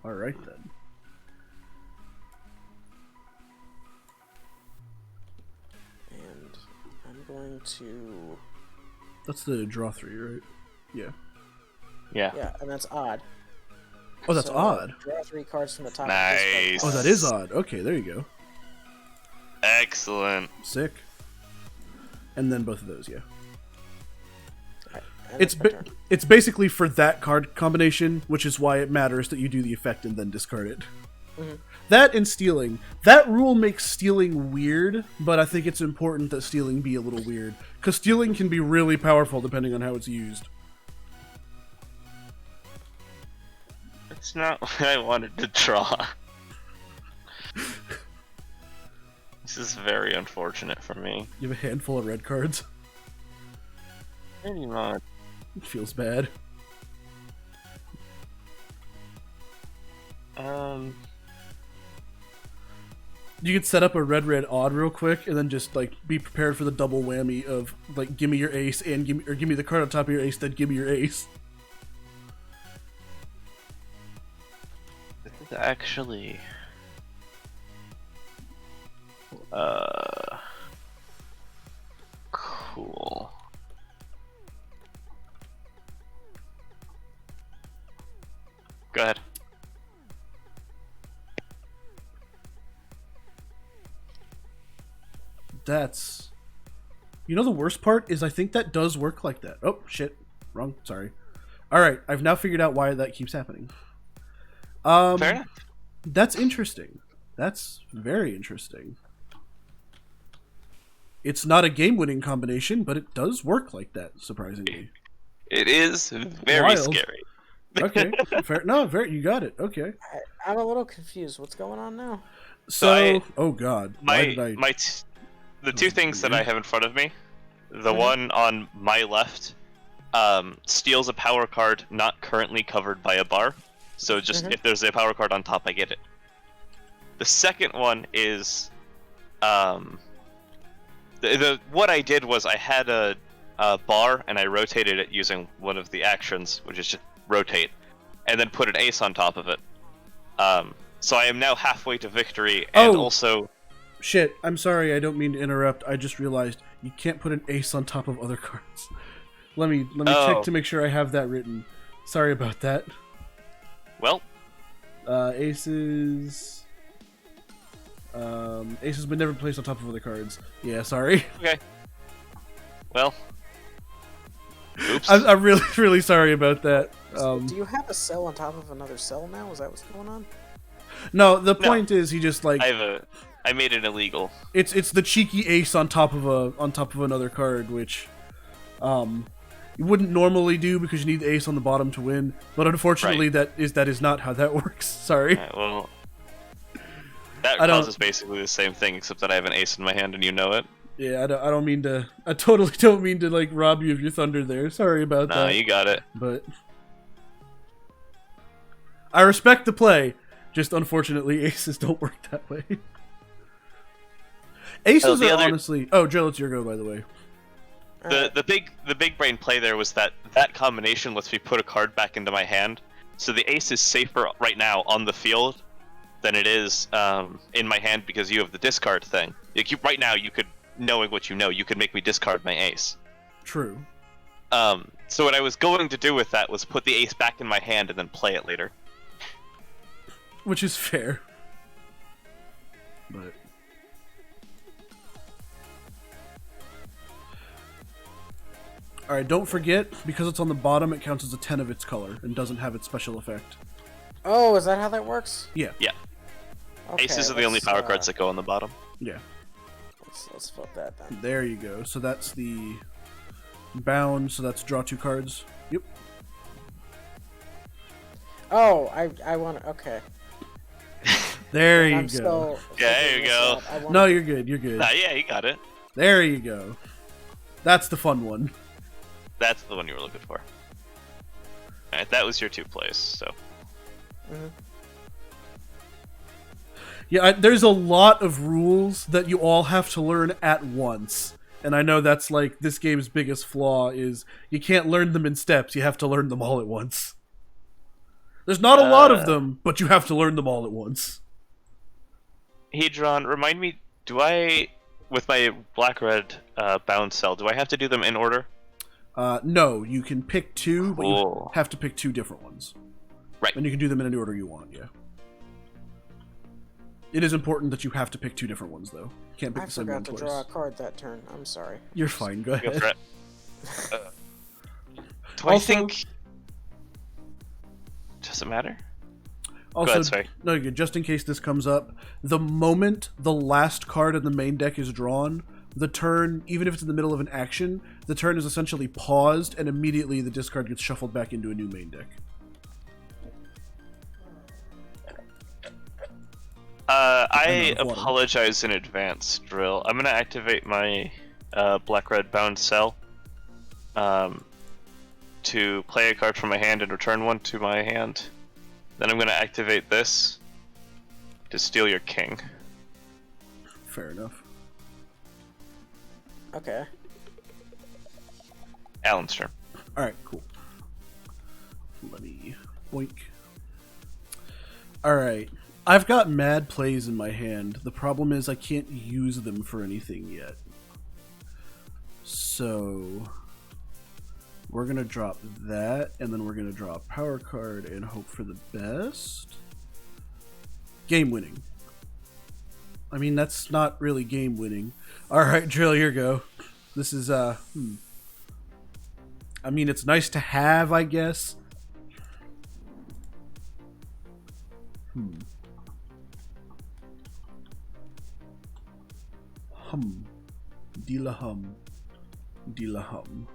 All right then. And I'm going to... That's the draw 3, right? Yeah. Yeah. Yeah, and that's odd. Oh, that's odd. Draw 3 cards from the top. Nice. Oh, that is odd. Okay, there you go. Excellent. Sick. And then both of those, yeah. Right, It's basically for that card combination, which is why it matters that you do the effect and then discard it. Mm-hmm. That and stealing. That rule makes stealing weird, but I think it's important that stealing be a little weird. Because stealing can be really powerful depending on how it's used. It's not what I wanted to draw. This is very unfortunate for me. You have a handful of red cards. Pretty much. It feels bad. You could set up a red odd real quick, and then just like be prepared for the double whammy of like give me your ace and give me the card on top of your ace, then give me your ace. This is actually cool. Go ahead. That's... You know the worst part is I think that does work like that. Oh, shit. Wrong. Sorry. Alright, I've now figured out why that keeps happening. Fair enough. That's interesting. That's very interesting. It's not a game-winning combination, but it does work like that, surprisingly. It is very Wild. scary. Okay. Fair. No, very, you got it. Okay. I'm a little confused. What's going on now? So oh god. The two things that I have in front of me, the Mm-hmm. one on my left steals a power card not currently covered by a bar. So just Mm-hmm. if there's a power card on top, I get it. The second one is what I did was I had a bar and I rotated it using one of the actions, which is just rotate, and then put an ace on top of it. So I am now halfway to victory, and also... Shit, I'm sorry, I don't mean to interrupt. I just realized you can't put an ace on top of other cards. Let me check to make sure I have that written. Sorry about that. Well... Aces... aces but never placed on top of other cards. Yeah, sorry. Okay. Well... Oops. I'm really, really sorry about that. Do you have a cell on top of another cell now? Is that what's going on? No, the point is he just like... I made it illegal. It's the cheeky ace on top of another card, which you wouldn't normally do because you need the ace on the bottom to win. But unfortunately, Right. that is not how that works. Sorry. Alright, well, that causes basically the same thing, except that I have an ace in my hand and you know it. Yeah, I totally don't mean to like rob you of your thunder there. Sorry about Nah, that. you got it. But I respect the play. Just unfortunately, aces don't work that way. Aces are honestly... Oh, Joe, it's your go, by the way. The big brain play there was that combination lets me put a card back into my hand, so the ace is safer right now on the field than it is in my hand because you have the discard thing. Like right now, you could, knowing what you know, you could make me discard my ace. True. So what I was going to do with that was put the ace back in my hand and then play it later. Which is fair. But... Alright, don't forget, because it's on the bottom, it counts as a 10 of its color and doesn't have its special effect. Oh, is that how that works? Yeah. Yeah. Okay, Aces are the only power cards that go on the bottom. Yeah. Let's flip that then. There you go. So that's the bound, so that's draw 2 cards. Yep. Oh, I want to... Okay. There you I'm go. still Yeah, there you figuring go. this out. I want- No, you're good. You're good. Nah, yeah, you got it. There you go. That's the fun one. That's the one you were looking for. Alright, that was your 2 plays, so... Mhm. Yeah, there's a lot of rules that you all have to learn at once. And I know that's like this game's biggest flaw is you can't learn them in steps, you have to learn them all at once. There's not a lot of them, but you have to learn them all at once. Hedron, remind me, with my black-red bound cell, do I have to do them in order? No, you can pick two, but Cool. you have to pick two different ones. Right. And you can do them in any order you want, yeah. It is important that you have to pick two different ones, though. You can't pick the same one I forgot to draw a card that turn. I'm sorry. You're fine, go ahead. Go for it. Do I think... Does it matter? Also, go ahead, sorry. No, just in case this comes up, the moment the last card in the main deck is drawn, the turn, even if it's in the middle of an action, the turn is essentially paused, and immediately the discard gets shuffled back into a new main deck. I apologize in advance, Drill. I'm gonna activate my black-red bound cell to play a card from my hand and return one to my hand. Then I'm gonna activate this to steal your king. Fair enough. Okay. Alan's turn. Alright, cool. Let me boink. Alright. I've got mad plays in my hand. The problem is I can't use them for anything yet. So we're gonna drop that, and then we're gonna draw a power card and hope for the best. Game winning. I mean, that's not really game winning. Alright, Drill, here you go. This is, I mean, it's nice to have, I guess. Dila-hum. Dila-hum.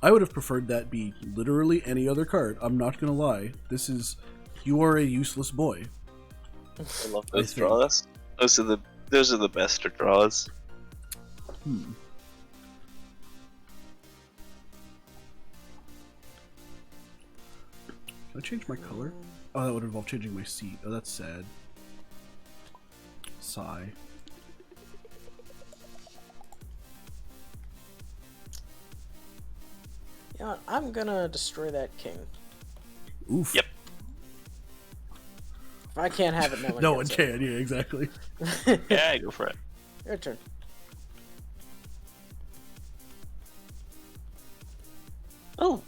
I would have preferred that be literally any other card. I'm not gonna lie. This is... You are a useless boy. I love those draws. Those are the best draws. Can I change my color? Oh, that would involve changing my seat. Oh, that's sad. Sigh. Yeah, I'm gonna destroy that king. Oof. Yep. If I can't have it, no one No one gets can, yeah, exactly. Yeah, go for it. Your turn. Oh.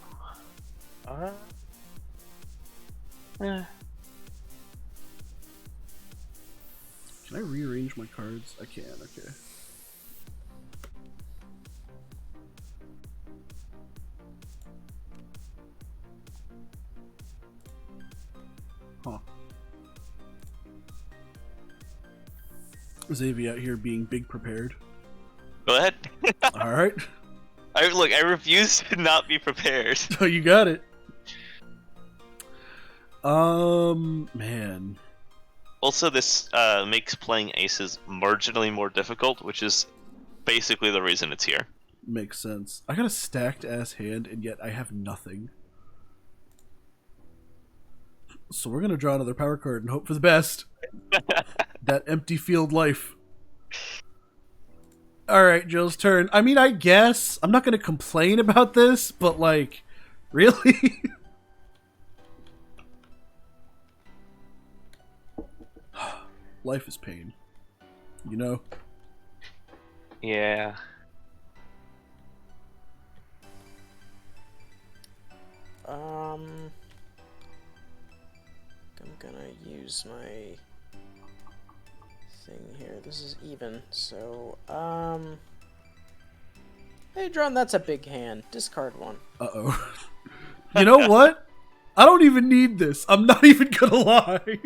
Can I rearrange my cards? I can, okay. Huh. Xavier out here being big prepared. Go ahead. Alright. I refuse to not be prepared. Oh, you got it. Man. Also, this makes playing aces marginally more difficult, which is basically the reason it's here. Makes sense. I got a stacked ass hand, and yet I have nothing. So we're gonna draw another power card and hope for the best. That empty field life. Alright, Jill's turn. I mean, I guess. I'm not gonna complain about this, but like, really? Life is pain. You know? Yeah. I'm gonna use my thing here. This is even, so, hey, Drone, that's a big hand. Discard one. Uh-oh. You know what? I don't even need this. I'm not even gonna lie.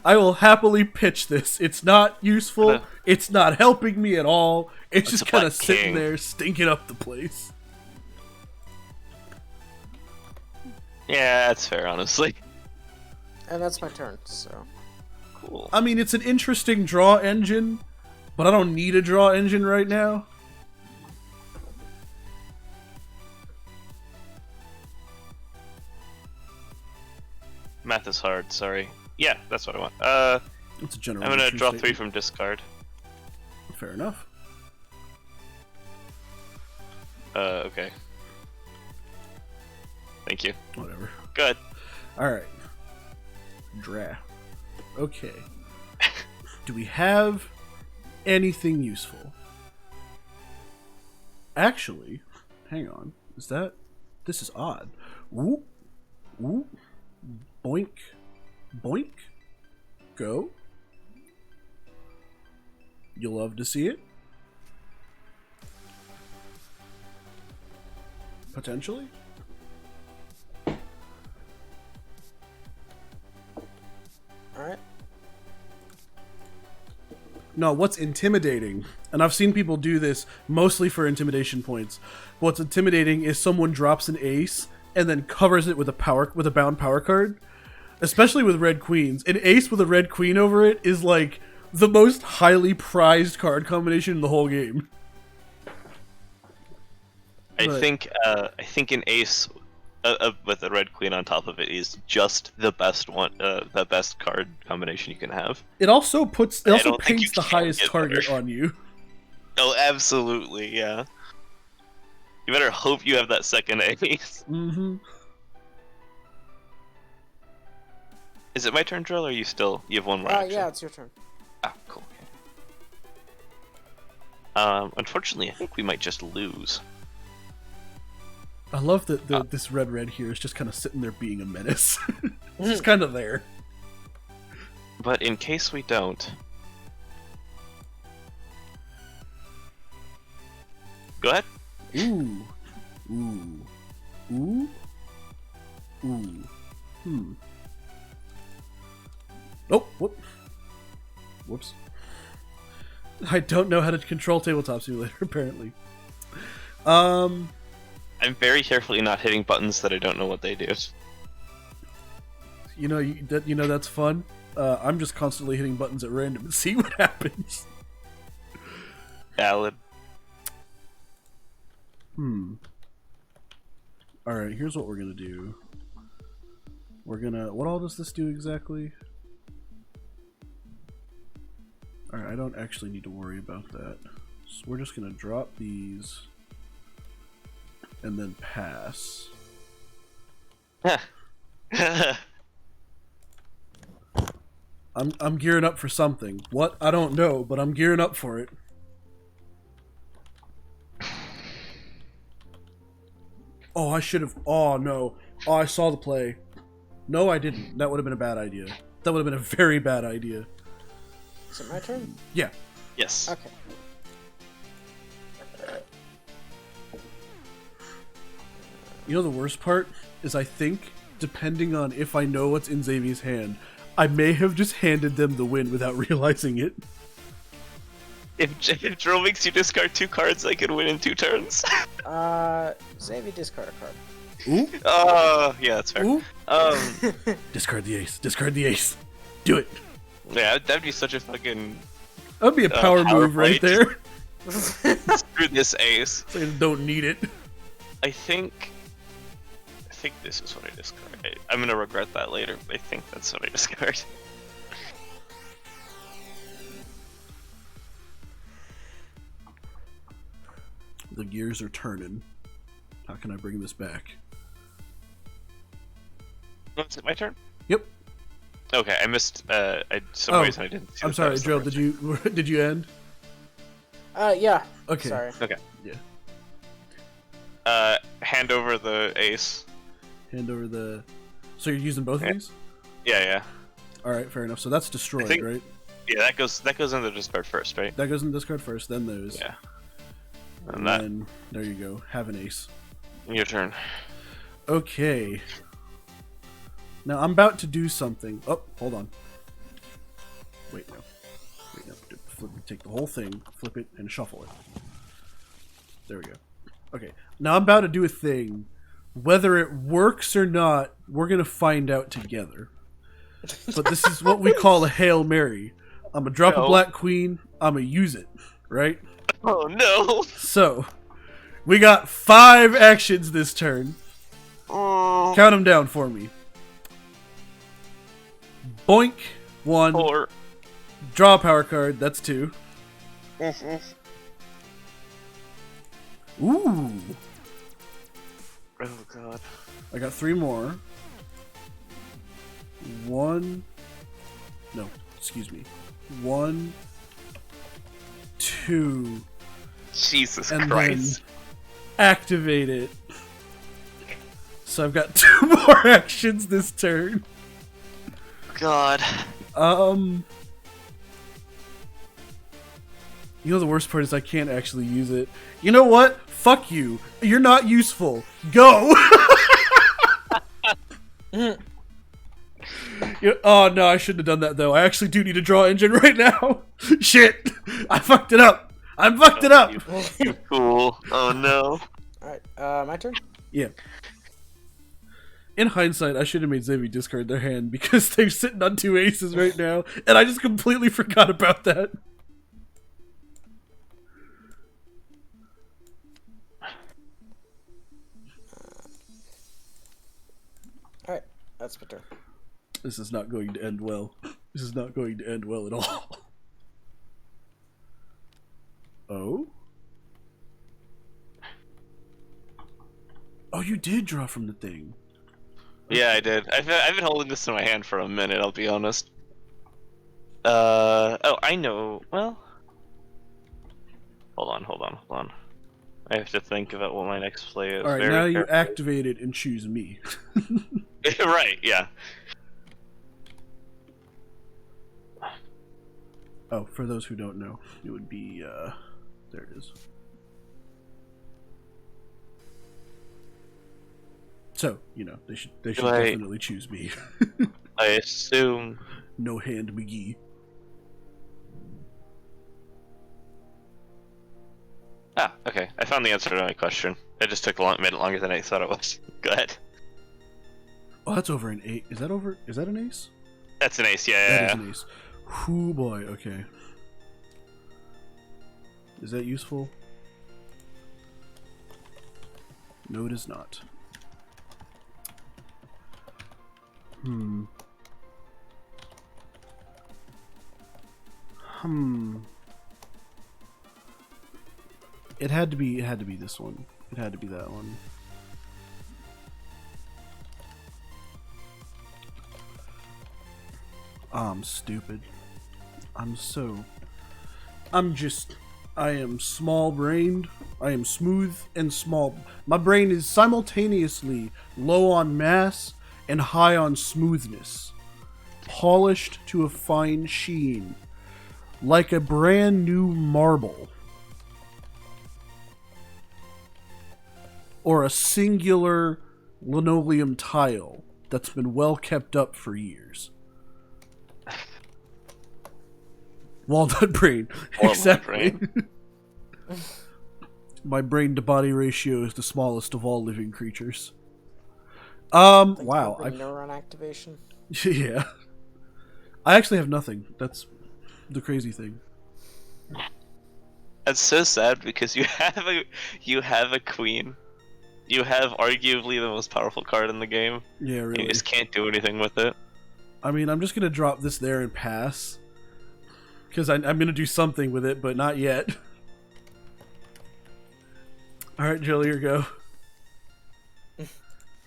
I will happily pitch this. It's not useful. It's not helping me at all. It's just kind of sitting there stinking up the place. Yeah, that's fair, honestly. And that's my turn, so. Cool. I mean, it's an interesting draw engine, but I don't need a draw engine right now. Math is hard, sorry. Yeah, that's what I want. It's a general. I'm gonna draw statement. 3 from discard. Fair enough. Okay. Thank you. Whatever. Good. Alright. Draft. Okay. Do we have anything useful? Actually, hang on. Is that... This is odd. Ooh. Ooh. Boink. Boink. Go. You'll love to see it. Potentially. Alright. No, what's intimidating, and I've seen people do this mostly for intimidation points. What's intimidating is someone drops an ace and then covers it with a bound power card. Especially with red queens. An ace with a red queen over it is like the most highly prized card combination in the whole game. I think an ace with a red queen on top of it is just the best one, the best card combination you can have. It also paints the can highest get target better. on you. Oh, absolutely, yeah. You better hope you have that second ace. Mm-hmm. Is it my turn, Drill, or you have one more action? Yeah, it's your turn. Ah, cool. Unfortunately, I think we might just lose. I love that this red here is just kind of sitting there being a menace. It's just kind of there. But in case we don't... Go ahead. Ooh. Ooh. Ooh. Ooh. Oh, whoop. Whoops. I don't know how to control Tabletop Simulator, apparently. I'm very carefully not hitting buttons that I don't know what they do. You know that's fun. I'm just constantly hitting buttons at random and see what happens. Valid. Alright, here's what we're gonna do. What all does this do exactly? Alright, I don't actually need to worry about that. So we're just gonna drop these and then pass. I'm gearing up for something. What? I don't know, but I'm gearing up for it. Oh, I should have. Oh, no. Oh, I saw the play. No, I didn't. That would have been a bad idea. That would have been a very bad idea. Is it my turn? Yeah. Yes. Okay. You know the worst part is I think, depending on if I know what's in Xavier's hand, I may have just handed them the win without realizing it. If Drill makes you discard 2 cards, I can win in 2 turns. Xavier, discard a card. Ooh. Yeah, that's fair. Ooh. Discard the ace. Discard the ace. Do it. Yeah, that'd be such a fucking... That'd be a power move right play. there. Screw this ace. I don't need it. I think this is what I discard. I'm gonna regret that later, but I think that's what I discard. The gears are turning. How can I bring this back? Is it my turn? Yep. Okay, I missed. Some reason I didn't. See I'm sorry, Drill. Did you end? Yeah. Okay. Sorry. Okay. Yeah. Hand over the ace. Hand over the. So you're using both of these? Yeah. All right, fair enough. So that's destroyed, right? Yeah, that goes in the discard first, right? That goes in the discard first, then those. Yeah. And then there you go. Have an ace. Your turn. Okay. Now I'm about to do something. Oh, hold on. Wait, no. Take the whole thing, flip it, and shuffle it. There we go. Okay. Now I'm about to do a thing. Whether it works or not, we're going to find out together. But this is what we call a Hail Mary. I'm going to drop a black queen. I'm going to use it. Right? Oh, no. So, we got 5 actions this turn. Count them down for me. Boink. 1. 4. Draw a power card. That's 2. Ooh. Oh, God. I got 3 more. 1. No, excuse me. 1, 2. Jesus and Christ. Then activate it. So I've got 2 more actions this turn. God. You know the worst part is I can't actually use it. You know what? Fuck you. You're not useful. Go! Oh no, I shouldn't have done that though. I actually do need a draw engine right now. Shit! I fucked it up. I fucked it up. You fool. Oh no. Alright, my turn? Yeah. In hindsight, I should have made Xavi discard their hand because they're sitting on 2 aces right now, and I just completely forgot about that. Alright, that's my turn. This is not going to end well. This is not going to end well at all. Oh? Oh, you did draw from the thing. Yeah, I did. I've been holding this in my hand for a minute, I'll be honest. Oh, I know. Well, hold on. I have to think about what my next play is. Alright, now you activate it and choose me. Right, yeah. Oh, for those who don't know, it would be, there it is. So, you know, they should definitely choose me. I assume. No hand McGee. Ah, okay. I found the answer to my question. It just took a minute longer than I thought it was. Go ahead. Oh, that's over an 8. Is that an ace? That's an ace, yeah. That is an ace. Whoo boy, okay. Is that useful? No, it is not. It had to be this one. It had to be that one. I'm stupid. I am small-brained. I am smooth and small. My brain is simultaneously low on mass and high on smoothness. Polished to a fine sheen. Like a brand new marble. Or a singular linoleum tile that's been well kept up for years. Walnut brain. Exactly. Brain. My brain to body ratio is the smallest of all living creatures. Wow. Neuron activation. Yeah. I actually have nothing. That's the crazy thing. That's so sad because you have a queen. You have arguably the most powerful card in the game. Yeah, really. You just can't do anything with it. I mean, I'm just gonna drop this there and pass. Because I'm gonna do something with it, but not yet. Alright, Jill, here go.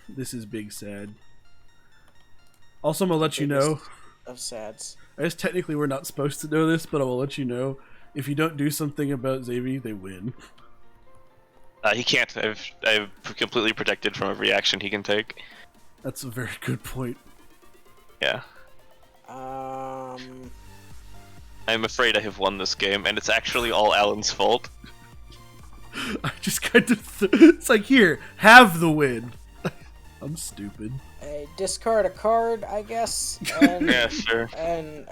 This is big sad. Also, I'm gonna let you know. Of sads. I guess technically we're not supposed to know this, but I will let you know. If you don't do something about Xavi, they win. He can't. I've completely protected from every action he can take. That's a very good point. Yeah. I'm afraid I have won this game, and it's actually all Alan's fault. I just kind of... it's like, here, have the win. I'm stupid. I discard a card, I guess. And, Yeah, sure. And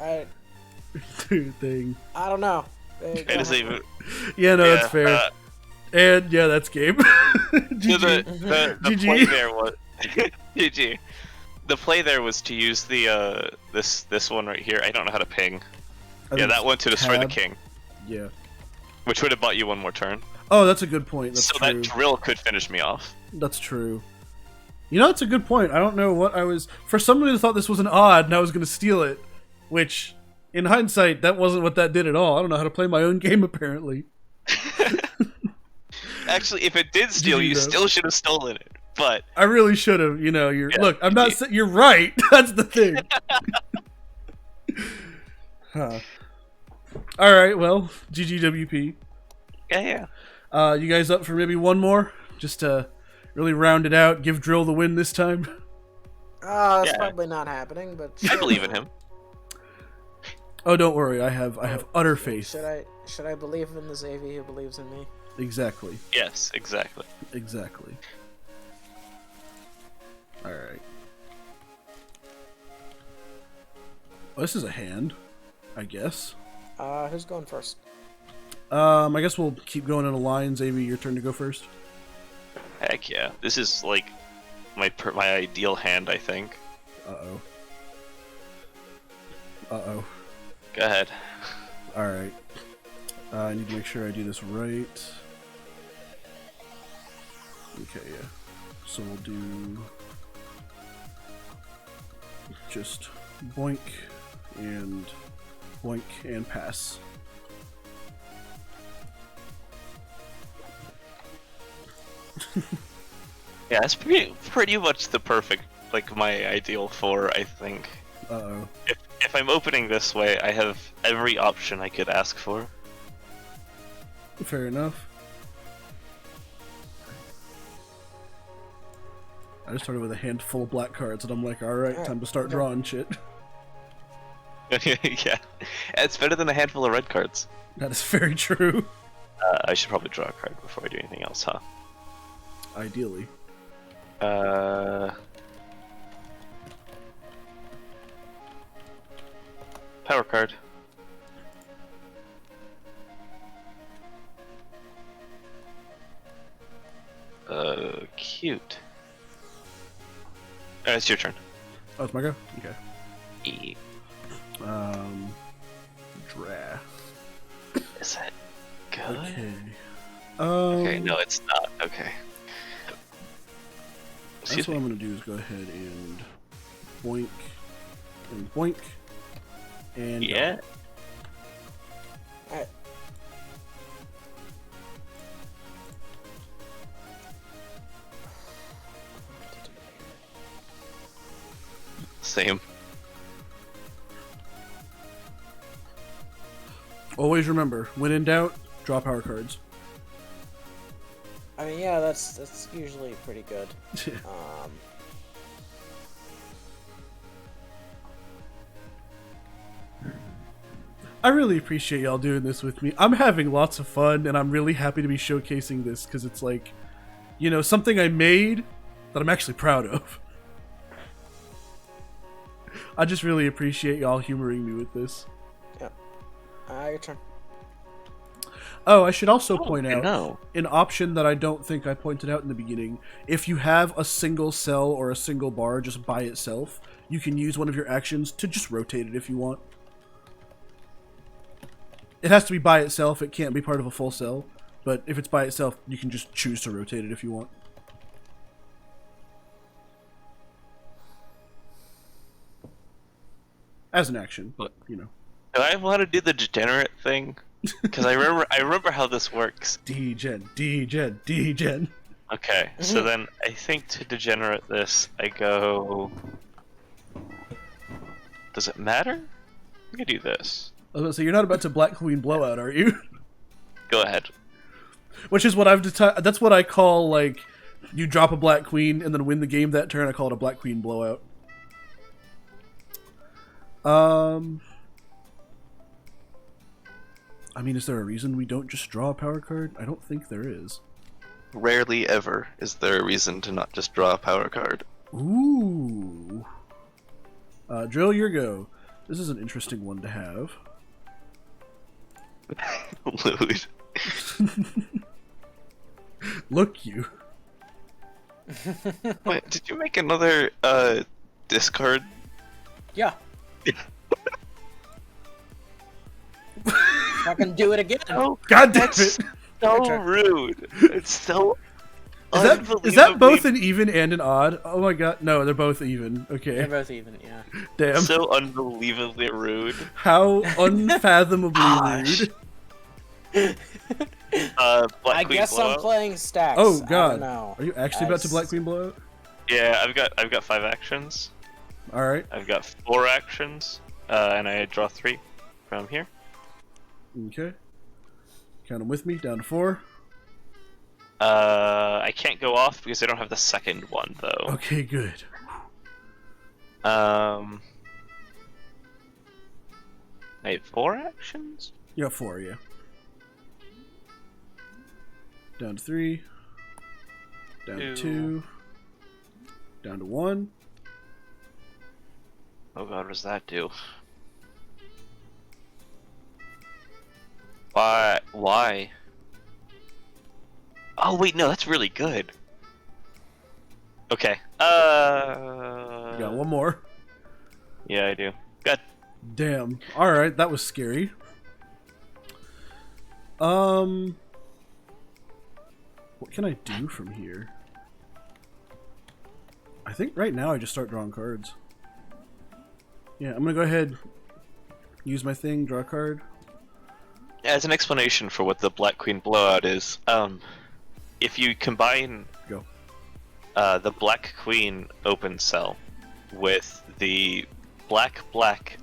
thing. I don't know. It is even... Yeah, no, that's fair. And yeah, that's game. GG. The play there was... GG. The play there was to use the this one right here. I don't know how to ping. Yeah, that one to destroy the king. Yeah. Which would have bought you one more turn. Oh, that's a good point. That's so true. That drill could finish me off. That's true. You know, that's a good point. I don't know what I was... For somebody who thought this was an odd and I was going to steal it, which, in hindsight, that wasn't what that did at all. I don't know how to play my own game, apparently. Actually, if it did steal, you still should have stolen it. But I really should have. You're yeah, look. I'm not. You're right. That's the thing. Huh. All right. Well, GGWP. yeah. You guys up for maybe one more? Just to really round it out. Give Drill the win this time. It's probably not happening, but I believe in him. Oh, don't worry. I have utter faith. Should I believe in the Xavier who believes in me? Exactly. Yes, exactly. Exactly. All right. Well, this is a hand, I guess. Who's going first? I guess we'll keep going in a line. Xavier, your turn to go first. Heck yeah. This is like my ideal hand, I think. Uh-oh. Uh-oh. Go ahead. Alright. I need to make sure I do this right. Okay, yeah. So we'll do just boink and pass. Yeah, it's pretty much the perfect, like, my ideal 4, I think. Uh-oh. If I'm opening this way, I have every option I could ask for. Fair enough. I just started with a handful of black cards, and I'm like, alright, time to start drawing shit. Yeah, it's better than a handful of red cards. That is very true. I should probably draw a card before I do anything else, huh? Ideally. Power card. Cute. It's your turn. Oh, it's my go? Okay. E. Draw. Is it good? Okay. Okay, no, it's not. Okay. That's what I'm gonna do is go ahead and boink and boink and yeah. Alright. Same. Always remember, when in doubt, draw power cards. I mean, yeah, that's usually pretty good. I really appreciate y'all doing this with me. I'm having lots of fun, and I'm really happy to be showcasing this, because it's like, something I made that I'm actually proud of. I just really appreciate y'all humoring me with this. Yeah. Your turn. Oh, I should also point out no. an option that I don't think I pointed out in the beginning. If you have a single cell or a single bar just by itself, you can use one of your actions to just rotate it if you want. It has to be by itself. It can't be part of a full cell. But if it's by itself, you can just choose to rotate it if you want. As an action, but, Do I want to do the degenerate thing? Because I remember how this works. Degen. Okay, so then I think to degenerate this, I go... Does it matter? I'm gonna do this. I was gonna say, you're not about to Black Queen blowout, are you? Go ahead. Which is what that's what I call, like, you drop a Black Queen and then win the game that turn. I call it a Black Queen blowout. I mean, is there a reason we don't just draw a power card? I don't think there is. Rarely ever is there a reason to not just draw a power card. Ooh. Drill, your go. This is an interesting one to have. Lewd. Look you. Wait, did you make another, discard? Yeah. I can do it again. Oh, God damn it! so rude. It's so Is that both an even and an odd? Oh my god, no, they're both even. Okay. They're both even, yeah. Damn. So unbelievably rude. How unfathomably rude. Black I Queen guess blowout. I'm playing stacks. Oh I god. don't know. Are you actually about to Black Queen blowout? Yeah, I've got 5 actions. Alright. I've got 4 actions, and I draw 3 from here. Okay. Count them with me, down to 4. I can't go off because I don't have the second one though. Okay, good. I have 4 actions? You got 4, yeah. Down to 3. Down to 2. Down to 1. Oh god, what does that do? Why? Oh wait, no, that's really good. Okay. You got 1 more. Yeah, I do. God. Damn. Alright, that was scary. What can I do from here? I think right now I just start drawing cards. Yeah, I'm gonna go ahead, use my thing, draw a card. As an explanation for what the Black Queen blowout is, if you combine the Black Queen open cell with the Black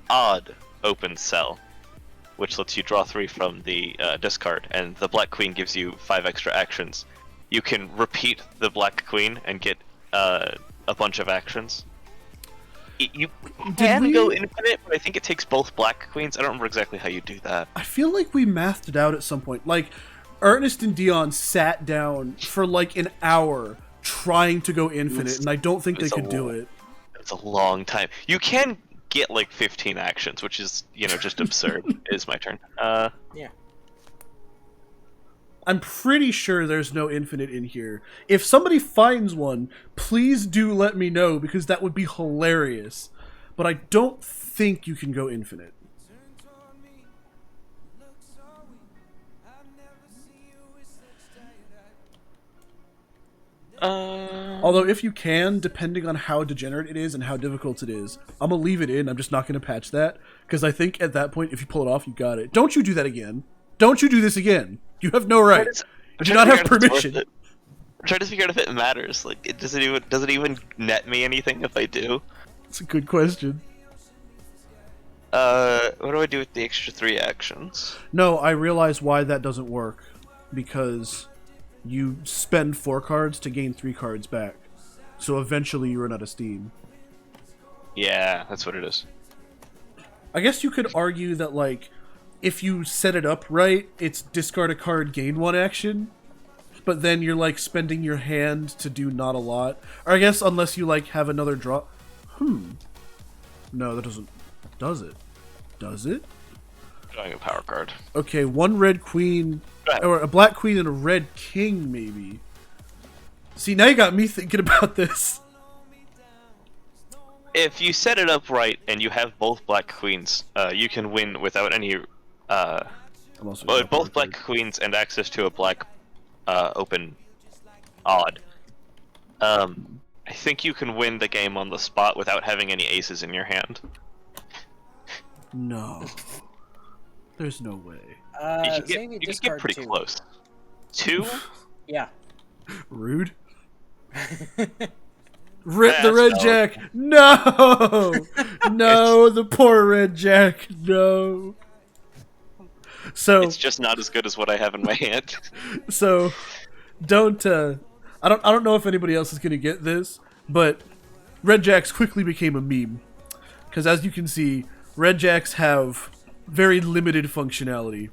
odd open cell, which lets you draw 3 from the discard, and the Black Queen gives you 5 extra actions, you can repeat the Black Queen and get a bunch of actions. You can go infinite, but I think it takes both Black Queens. I don't remember exactly how you do that. I feel like we mathed it out at some point. Like, Ernest and Dion sat down for like an hour trying to go infinite, and I don't think they could do it. It's a long time. You can get like 15 actions, which is, just absurd. It is my turn. Yeah. I'm pretty sure there's no infinite in here. If somebody finds one, please do let me know, because that would be hilarious. But I don't think you can go infinite. Although if you can, depending on how degenerate it is and how difficult it is, I'm gonna leave it in. I'm just not gonna patch that, because I think at that point, if you pull it off, you got it. Don't you do that again. Don't you do this again. You have no right. You do not have permission. I'm trying to figure out if it matters. Like, does it even net me anything if I do? It's a good question. What do I do with the extra 3 actions? No, I realize why that doesn't work. Because you spend 4 cards to gain 3 cards back. So eventually you run out of steam. Yeah, that's what it is. I guess you could argue that, like, if you set it up right, it's discard a card, gain 1 action. But then you're, like, spending your hand to do not a lot. Or I guess unless you, like, have another draw... No, that doesn't... Does it? Does it? Drawing a power card. Okay, 1 red queen... Or a black queen and a red king, maybe. See, now you got me thinking about this. If you set it up right and you have both Black Queens, you can win without any... both Black Queens and access to a black open odd. I think you can win the game on the spot without having any aces in your hand. No. There's no way. You can get pretty 2. close. 2? Yeah. Rude. Rip the red jack. No! No, the poor red jack. No. So it's just not as good as what I have in my hand. So don't I don't know if anybody else is gonna get this, but red jacks quickly became a meme. Because as you can see, red jacks have very limited functionality.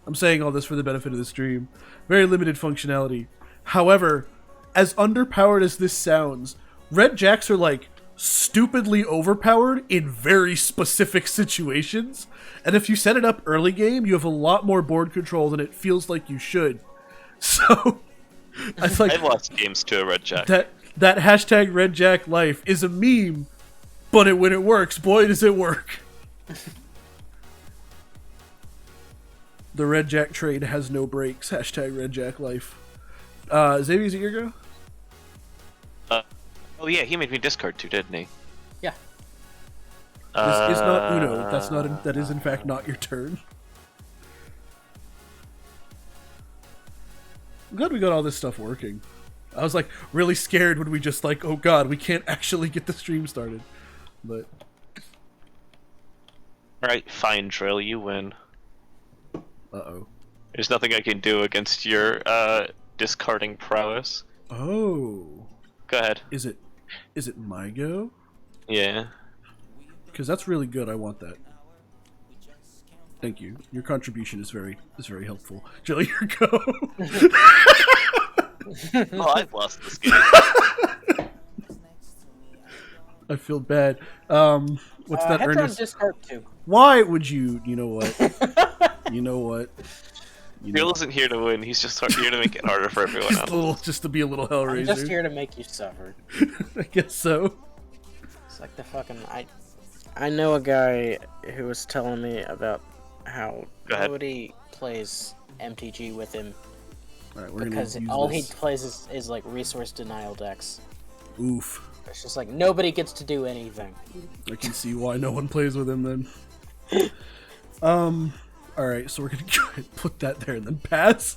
I'm saying all this for the benefit of the stream. Very limited functionality. However, as underpowered as this sounds, red jacks are like stupidly overpowered in very specific situations. And if you set it up early game, you have a lot more board control than it feels like you should. So I've lost games to a red jack. That hashtag red jack life is a meme, but when it works, boy does it work. The red jack trade has no breaks. Hashtag red jack life. Xavier, is it your go? Oh yeah, he made me discard 2, didn't he? Yeah. This is not Uno. That is in fact not your turn. I'm glad we got all this stuff working. I was like really scared when we just like, oh god, we can't actually get the stream started. But Alright, fine, Drill, you win. uh-oh. There's nothing I can do against your discarding prowess. Oh. Go ahead. Is it my go? Yeah. Because that's really good. I want that. Thank you. Your contribution is very helpful. Jill, your go. Oh, I've lost this game. I feel bad. What's that? Ernest? Discard 2. Why would you? You know what? You know what? Drill isn't here to win. He's just here to make it harder for everyone else. Just to be a little Hellraiser. I'm just here to make you suffer. I guess so. It's like the fucking I know a guy who was telling me about how nobody plays MTG with him because all he plays is like resource denial decks. Oof. It's just like nobody gets to do anything. I can see why no one plays with him then. Alright, so we're gonna go ahead and put that there and then pass.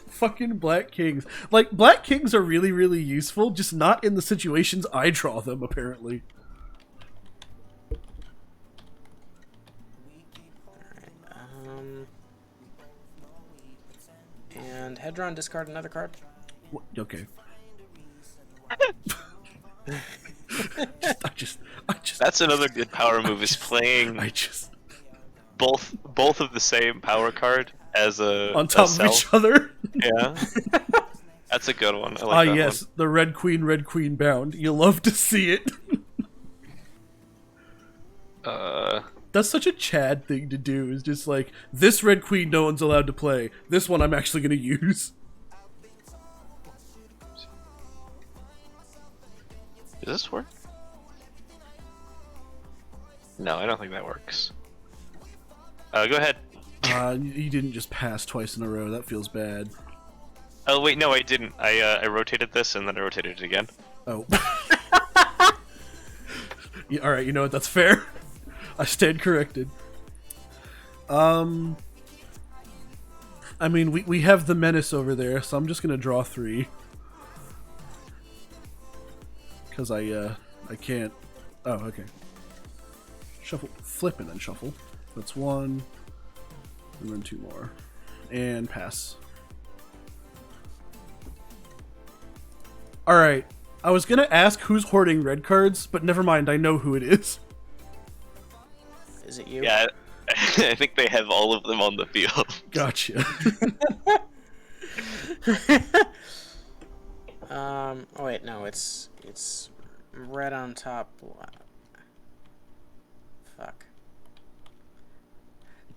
Fucking Black Kings. Like, Black Kings are really, really useful, just not in the situations I draw them, apparently. And Hedron, discard another card. What? Okay. I just. That's another good power move. Is playing. both of the same power card as a on top of each other. Yeah. That's a good one. I like that yes, one. the Red Queen bound. You love to see it. That's such a Chad thing to do, is just like, this Red Queen no one's allowed to play. This one I'm actually gonna use. Does this work? No, I don't think that works. Go ahead. You didn't just pass twice in a row. That feels bad. Oh wait, no, I didn't. I rotated this and then I rotated it again. Oh. Yeah, all right, you know what? That's fair. I stand corrected. I mean, we have the Menace over there, so I'm just gonna draw 3. Because I can't. Oh, okay. Shuffle, flip, and then shuffle. That's 1, and then 2 more, and pass. All right. I was gonna ask who's hoarding red cards, but never mind. I know who it is. Is it you? Yeah, I think they have all of them on the field. Gotcha. Oh wait, no, it's red on top. Fuck.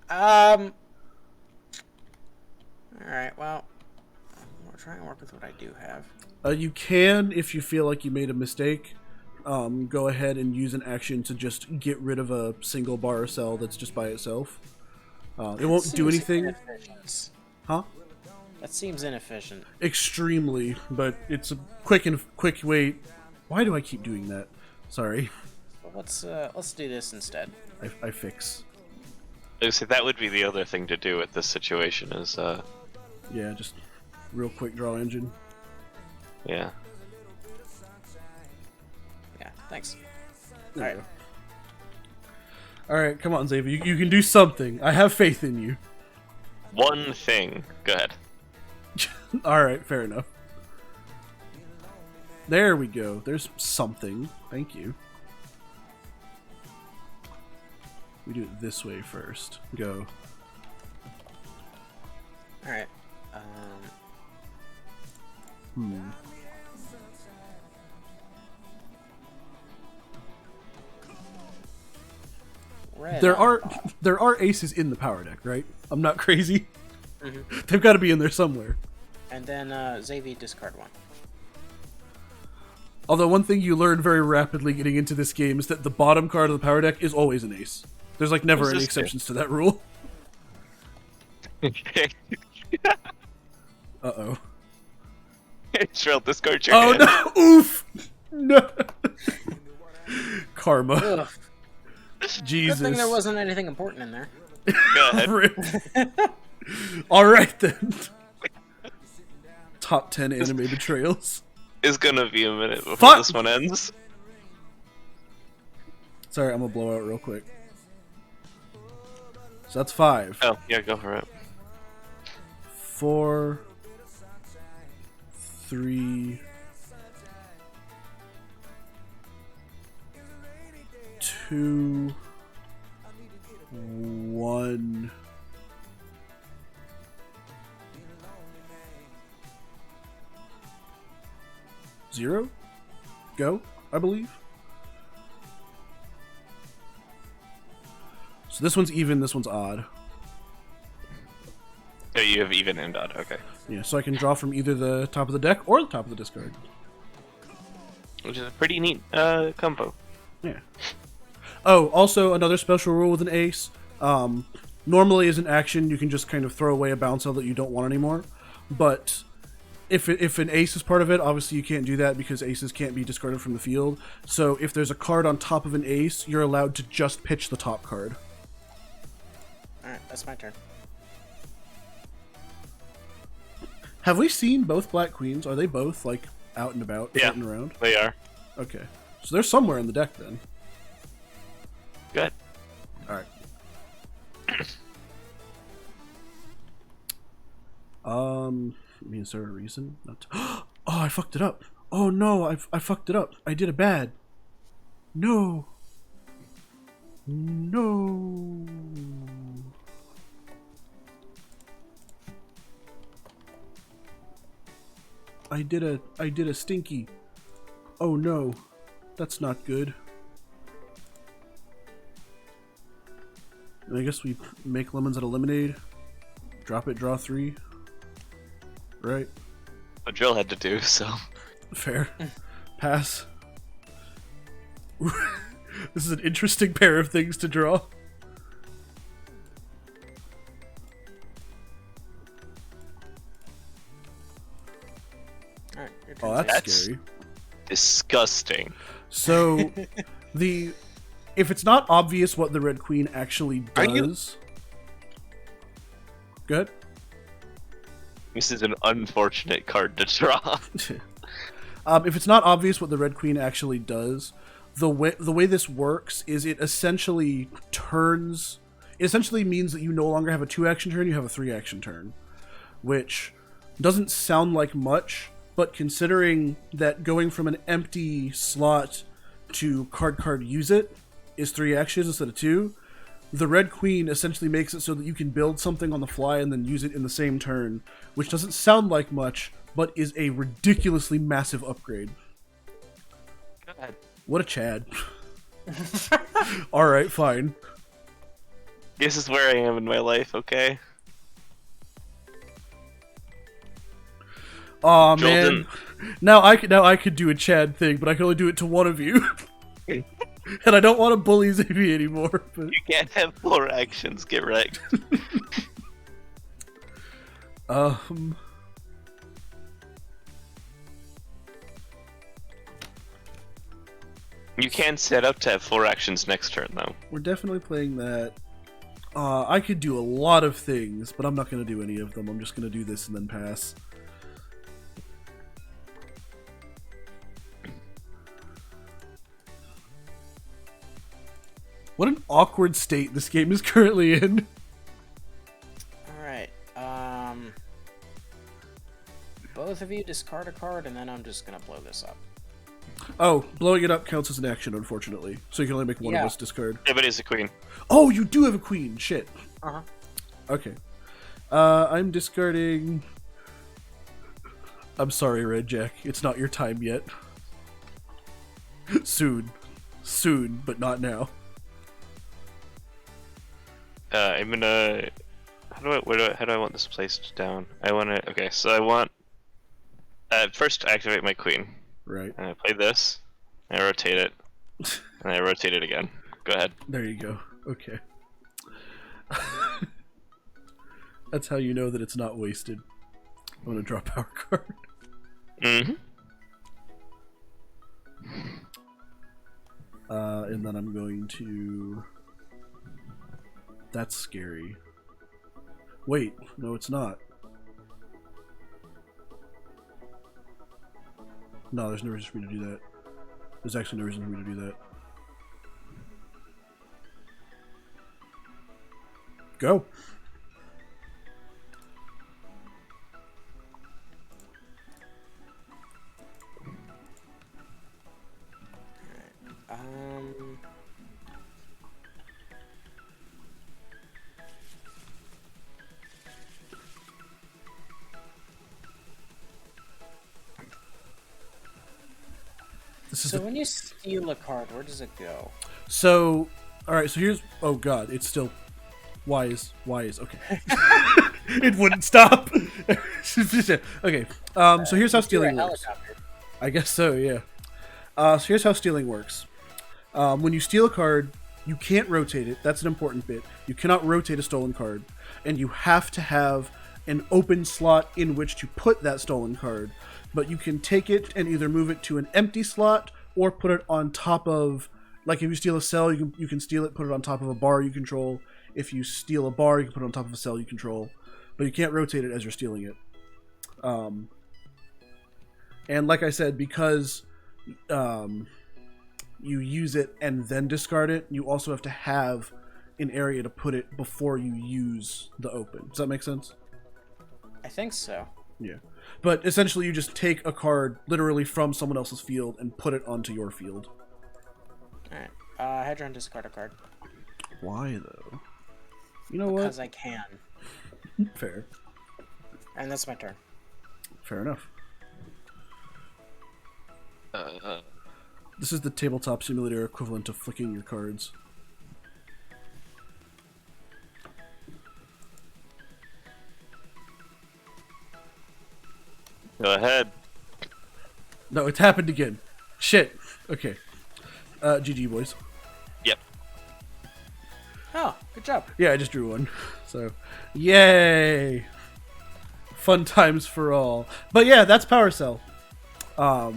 All right. Well, we're trying to work with what I do have. You can, if you feel like you made a mistake, go ahead and use an action to just get rid of a single bar or cell that's just by itself. It won't do anything. Huh? That seems inefficient. Extremely, but it's a quick way. Why do I keep doing that? Sorry. Well, let's do this instead. I fix. I would say that would be the other thing to do with this situation is yeah, just real quick draw engine. Yeah. Yeah, thanks. Alright. Alright, come on, Xavier. You can do something. I have faith in you. One thing. Go ahead. Alright, fair enough. There we go. There's something. Thank you. We do it this way first. Go. Alright. There are aces in the power deck, right? I'm not crazy. Mm-hmm. They've got to be in there somewhere. And then Xavier, discard 1. Although one thing you learn very rapidly getting into this game is that the bottom card of the power deck is always an ace. There's like never any exceptions to that rule. Uh-oh. Drill, discard your hand. Oh no! Oof! No! Karma. Ugh. Jesus. Good thing there wasn't anything important in there. Go ahead. All right then. Top 10 anime betrayals. It's gonna be a minute before this one ends. Sorry, I'm gonna blow out real quick. So that's 5. Oh, yeah, go for it. 4, 3, 2, 1. Zero? Go, I believe. So this one's even, this one's odd. Oh, you have even and odd, okay. Yeah, so I can draw from either the top of the deck or the top of the discard. Which is a pretty neat combo. Yeah. Oh, also another special rule with an ace. Normally as an action, you can just kind of throw away a bounce cell that you don't want anymore. But if an ace is part of it, obviously you can't do that because aces can't be discarded from the field. So if there's a card on top of an ace, you're allowed to just pitch the top card. Alright, that's my turn. Have we seen both Black Queens? Are they both, like, out and about, floating around? They are. Okay. So they're somewhere in the deck, then. Good. Alright. I mean, is there a reason not to... Oh, I fucked it up. Oh, no, I fucked it up. I did it bad. No. No. I did a stinky. Oh no, that's not good. And I guess we make lemons out of lemonade. Drop it, draw 3. Right? What Drill had to do, so. Fair. Pass. This is an interesting pair of things to draw. Alright, your turn. Oh, that's scary. Disgusting. So, if it's not obvious what the Red Queen actually does... Good. This is an unfortunate card to draw. If it's not obvious what the Red Queen actually does, the way this works is it essentially turns... It essentially means that you no longer have a 2-action turn, you have a 3-action turn. Which doesn't sound like much, but considering that going from an empty slot to card use it is 3 actions instead of 2, the Red Queen essentially makes it so that you can build something on the fly and then use it in the same turn, which doesn't sound like much, but is a ridiculously massive upgrade. Go ahead. What a Chad. Alright, fine. This is where I am in my life, okay? Aw, man. Now I could do a Chad thing, but I can only do it to one of you. And I don't want to bully Xavier anymore. But... You can't have 4 actions, get wrecked. You can set up to have 4 actions next turn, though. We're definitely playing that. I could do a lot of things, but I'm not going to do any of them. I'm just going to do this and then pass. What an awkward state this game is currently in. Alright, both of you discard a card, and then I'm just gonna blow this up. Oh, blowing it up counts as an action, unfortunately. So you can only make one of us discard. Yeah, but it's a queen. Oh, you do have a queen! Shit. Uh-huh. Okay. I'm discarding... I'm sorry, Red Jack. It's not your time yet. Soon. Soon, but not now. I'm gonna... How do I want this placed down? I want to... Okay, so I want... first activate my queen. Right. And I play this, and I rotate it, and I rotate it again. Go ahead. There you go. Okay. That's how you know that it's not wasted. I'm gonna draw a power card. Mm-hmm. And then I'm going to... That's scary. Wait, no, it's not. No, there's no reason for me to do that. There's actually no reason for me to do that. Go. So when you steal a card, where does it go? So, alright, so here's... Oh god, it's still... Why is... Okay. It wouldn't stop! Okay, so here's how stealing works. I guess so, yeah. So here's how stealing works. When you steal a card, you can't rotate it. That's an important bit. You cannot rotate a stolen card. And you have to have an open slot in which to put that stolen card. But you can take it and either move it to an empty slot or put it on top of... Like if you steal a cell, you can steal it, put it on top of a bar you control. If you steal a bar, you can put it on top of a cell you control. But you can't rotate it as you're stealing it. And like I said, because you use it and then discard it, you also have to have an area to put it before you use the open. Does that make sense? I think so. Yeah. But essentially you just take a card literally from someone else's field and put it onto your field. Alright. Hedron, discard a card. Why, though? You know what? Because I can. Fair. And that's my turn. Fair enough. This is the tabletop simulator equivalent of flicking your cards. Go ahead. No, it's happened again. Shit. Okay. GG, boys. Yep. Oh, good job. Yeah, I just drew one. So, yay! Fun times for all. But yeah, that's Power Cell. Yeah.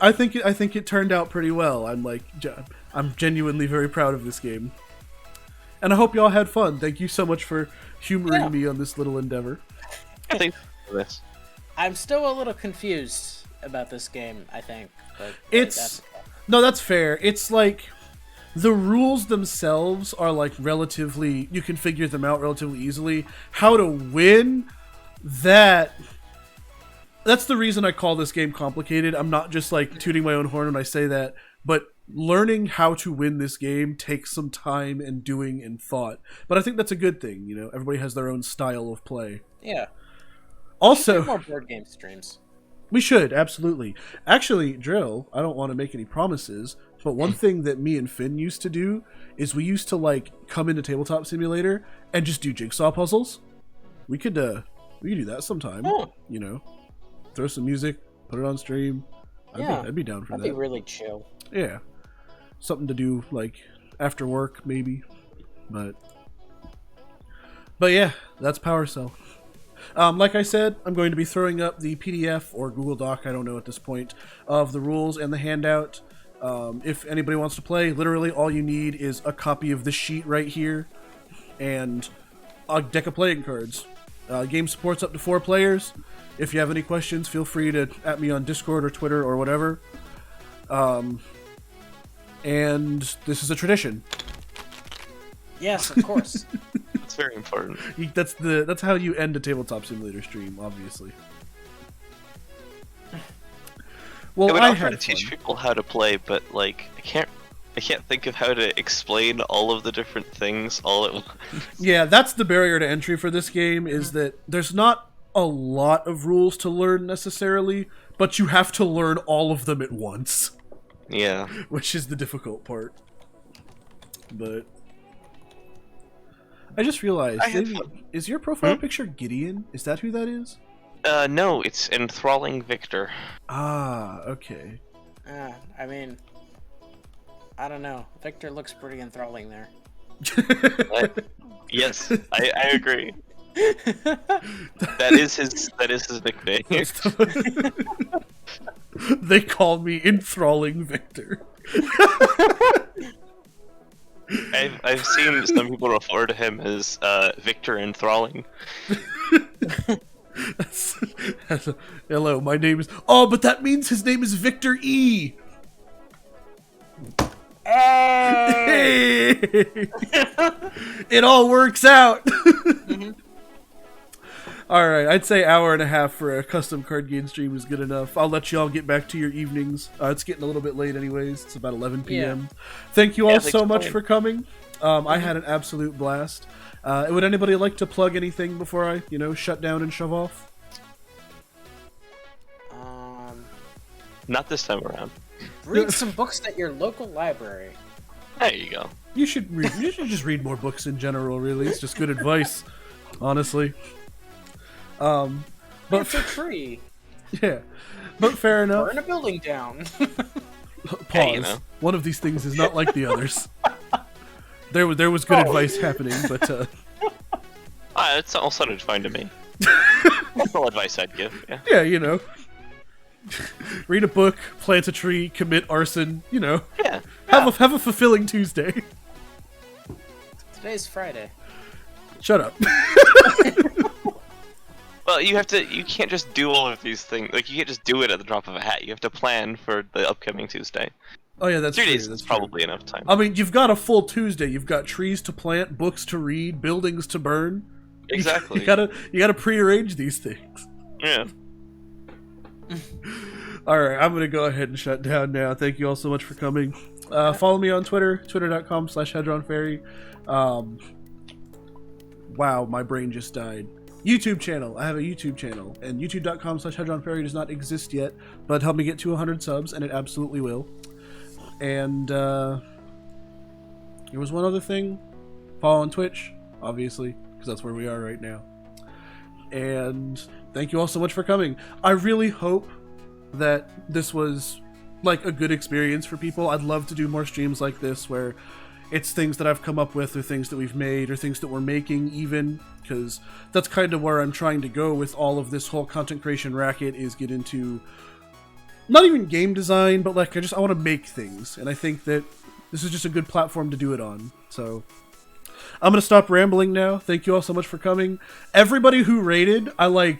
I think it turned out pretty well. I'm genuinely very proud of this game, and I hope y'all had fun. Thank you so much for humoring me on this little endeavor. I think this. I'm still a little confused about this game. I think, but that's fair. It's like the rules themselves are like relatively. You can figure them out relatively easily. How to win that. That's the reason I call this game complicated. I'm not just like tooting my own horn when I say that, but learning how to win this game takes some time and doing and thought. But I think that's a good thing, you know. Everybody has their own style of play. Yeah. Also, more board game streams. We should, absolutely. Actually, Drill, I don't want to make any promises, but one thing that me and Finn used to do is we used to like come into Tabletop Simulator and just do jigsaw puzzles. We could do that sometime. You know. Throw some music, put it on stream. I'd be down for that. That'd be really chill. Yeah. Something to do, like, after work, maybe. But yeah, that's Power Cell. Like I said, I'm going to be throwing up the PDF or Google Doc, I don't know at this point, of the rules and the handout. If anybody wants to play, literally all you need is a copy of this sheet right here and a deck of playing cards. Game supports up to 4 players. If you have any questions, feel free to at me on Discord or Twitter or whatever. And this is a tradition. Yes, of course. It's very important. That's how you end a Tabletop Simulator stream, obviously. Well, I try to teach people how to play, but like I can't think of how to explain all of the different things all at once. Yeah, that's the barrier to entry for this game, is that there's not a lot of rules to learn necessarily, but you have to learn all of them at once. Yeah. Which is the difficult part. But I just realized, is your profile picture Gideon? Is that who that is? No, it's Enthralling Victor. Ah, okay. I mean, I don't know. Victor looks pretty enthralling there. Yes, I agree. That is his nickname. They call me Enthralling Victor. I've seen some people refer to him as Victor Enthralling. Hello, my name is. Oh, but that means his name is Victor E. Hey! It all works out. All right, I'd say hour and a half for a custom card game stream is good enough. I'll let y'all get back to your evenings. It's getting a little bit late anyways. It's about 11 p.m. Yeah. Thank you all so much for coming. I had an absolute blast. Would anybody like to plug anything before I, shut down and shove off? Not this time around. Read some books at your local library. There you go. You should just read more books in general. Really, it's just good advice, honestly. But Plant a tree. Yeah, but fair enough. Burn a building down. Pause. Hey, One of these things is not like the others. There was good advice happening, but It all sounded fine to me. That's all advice I'd give. Yeah, Yeah. Read a book, plant a tree, commit arson. Yeah. Have a fulfilling Tuesday. Today's Friday. Shut up. Well, you can't just do all of these things. Like, you can't just do it at the drop of a hat. You have to plan for the upcoming Tuesday. Oh yeah, that's 3 true. days That's is probably enough time. I mean, you've got a full Tuesday. You've got trees to plant, books to read, buildings to burn. Exactly. You gotta prearrange these things. Yeah. All right, I'm gonna go ahead and shut down now. Thank you all so much for coming. Follow me on Twitter, twitter.com/HedronFairy. Wow, my brain just died. YouTube channel. I have a YouTube channel, and youtube.com/HedronFairy does not exist yet, but help me get to 100 subs, and it absolutely will. And there was one other thing. Follow on Twitch, obviously, because that's where we are right now. And thank you all so much for coming. I really hope that this was like a good experience for people. I'd love to do more streams like this where it's things that I've come up with, or things that we've made, or things that we're making even, because that's kind of where I'm trying to go with all of this whole content creation racket, is get into not even game design, but like I want to make things, and I think that this is just a good platform to do it on. So I'm gonna stop rambling now. Thank you all so much for coming. Everybody who rated, I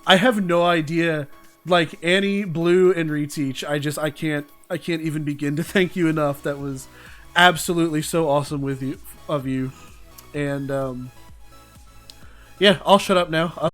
have no idea. Like Annie, Blue, and Reteach, I can't even begin to thank you enough. That was absolutely so awesome of you. And yeah, I'll shut up now.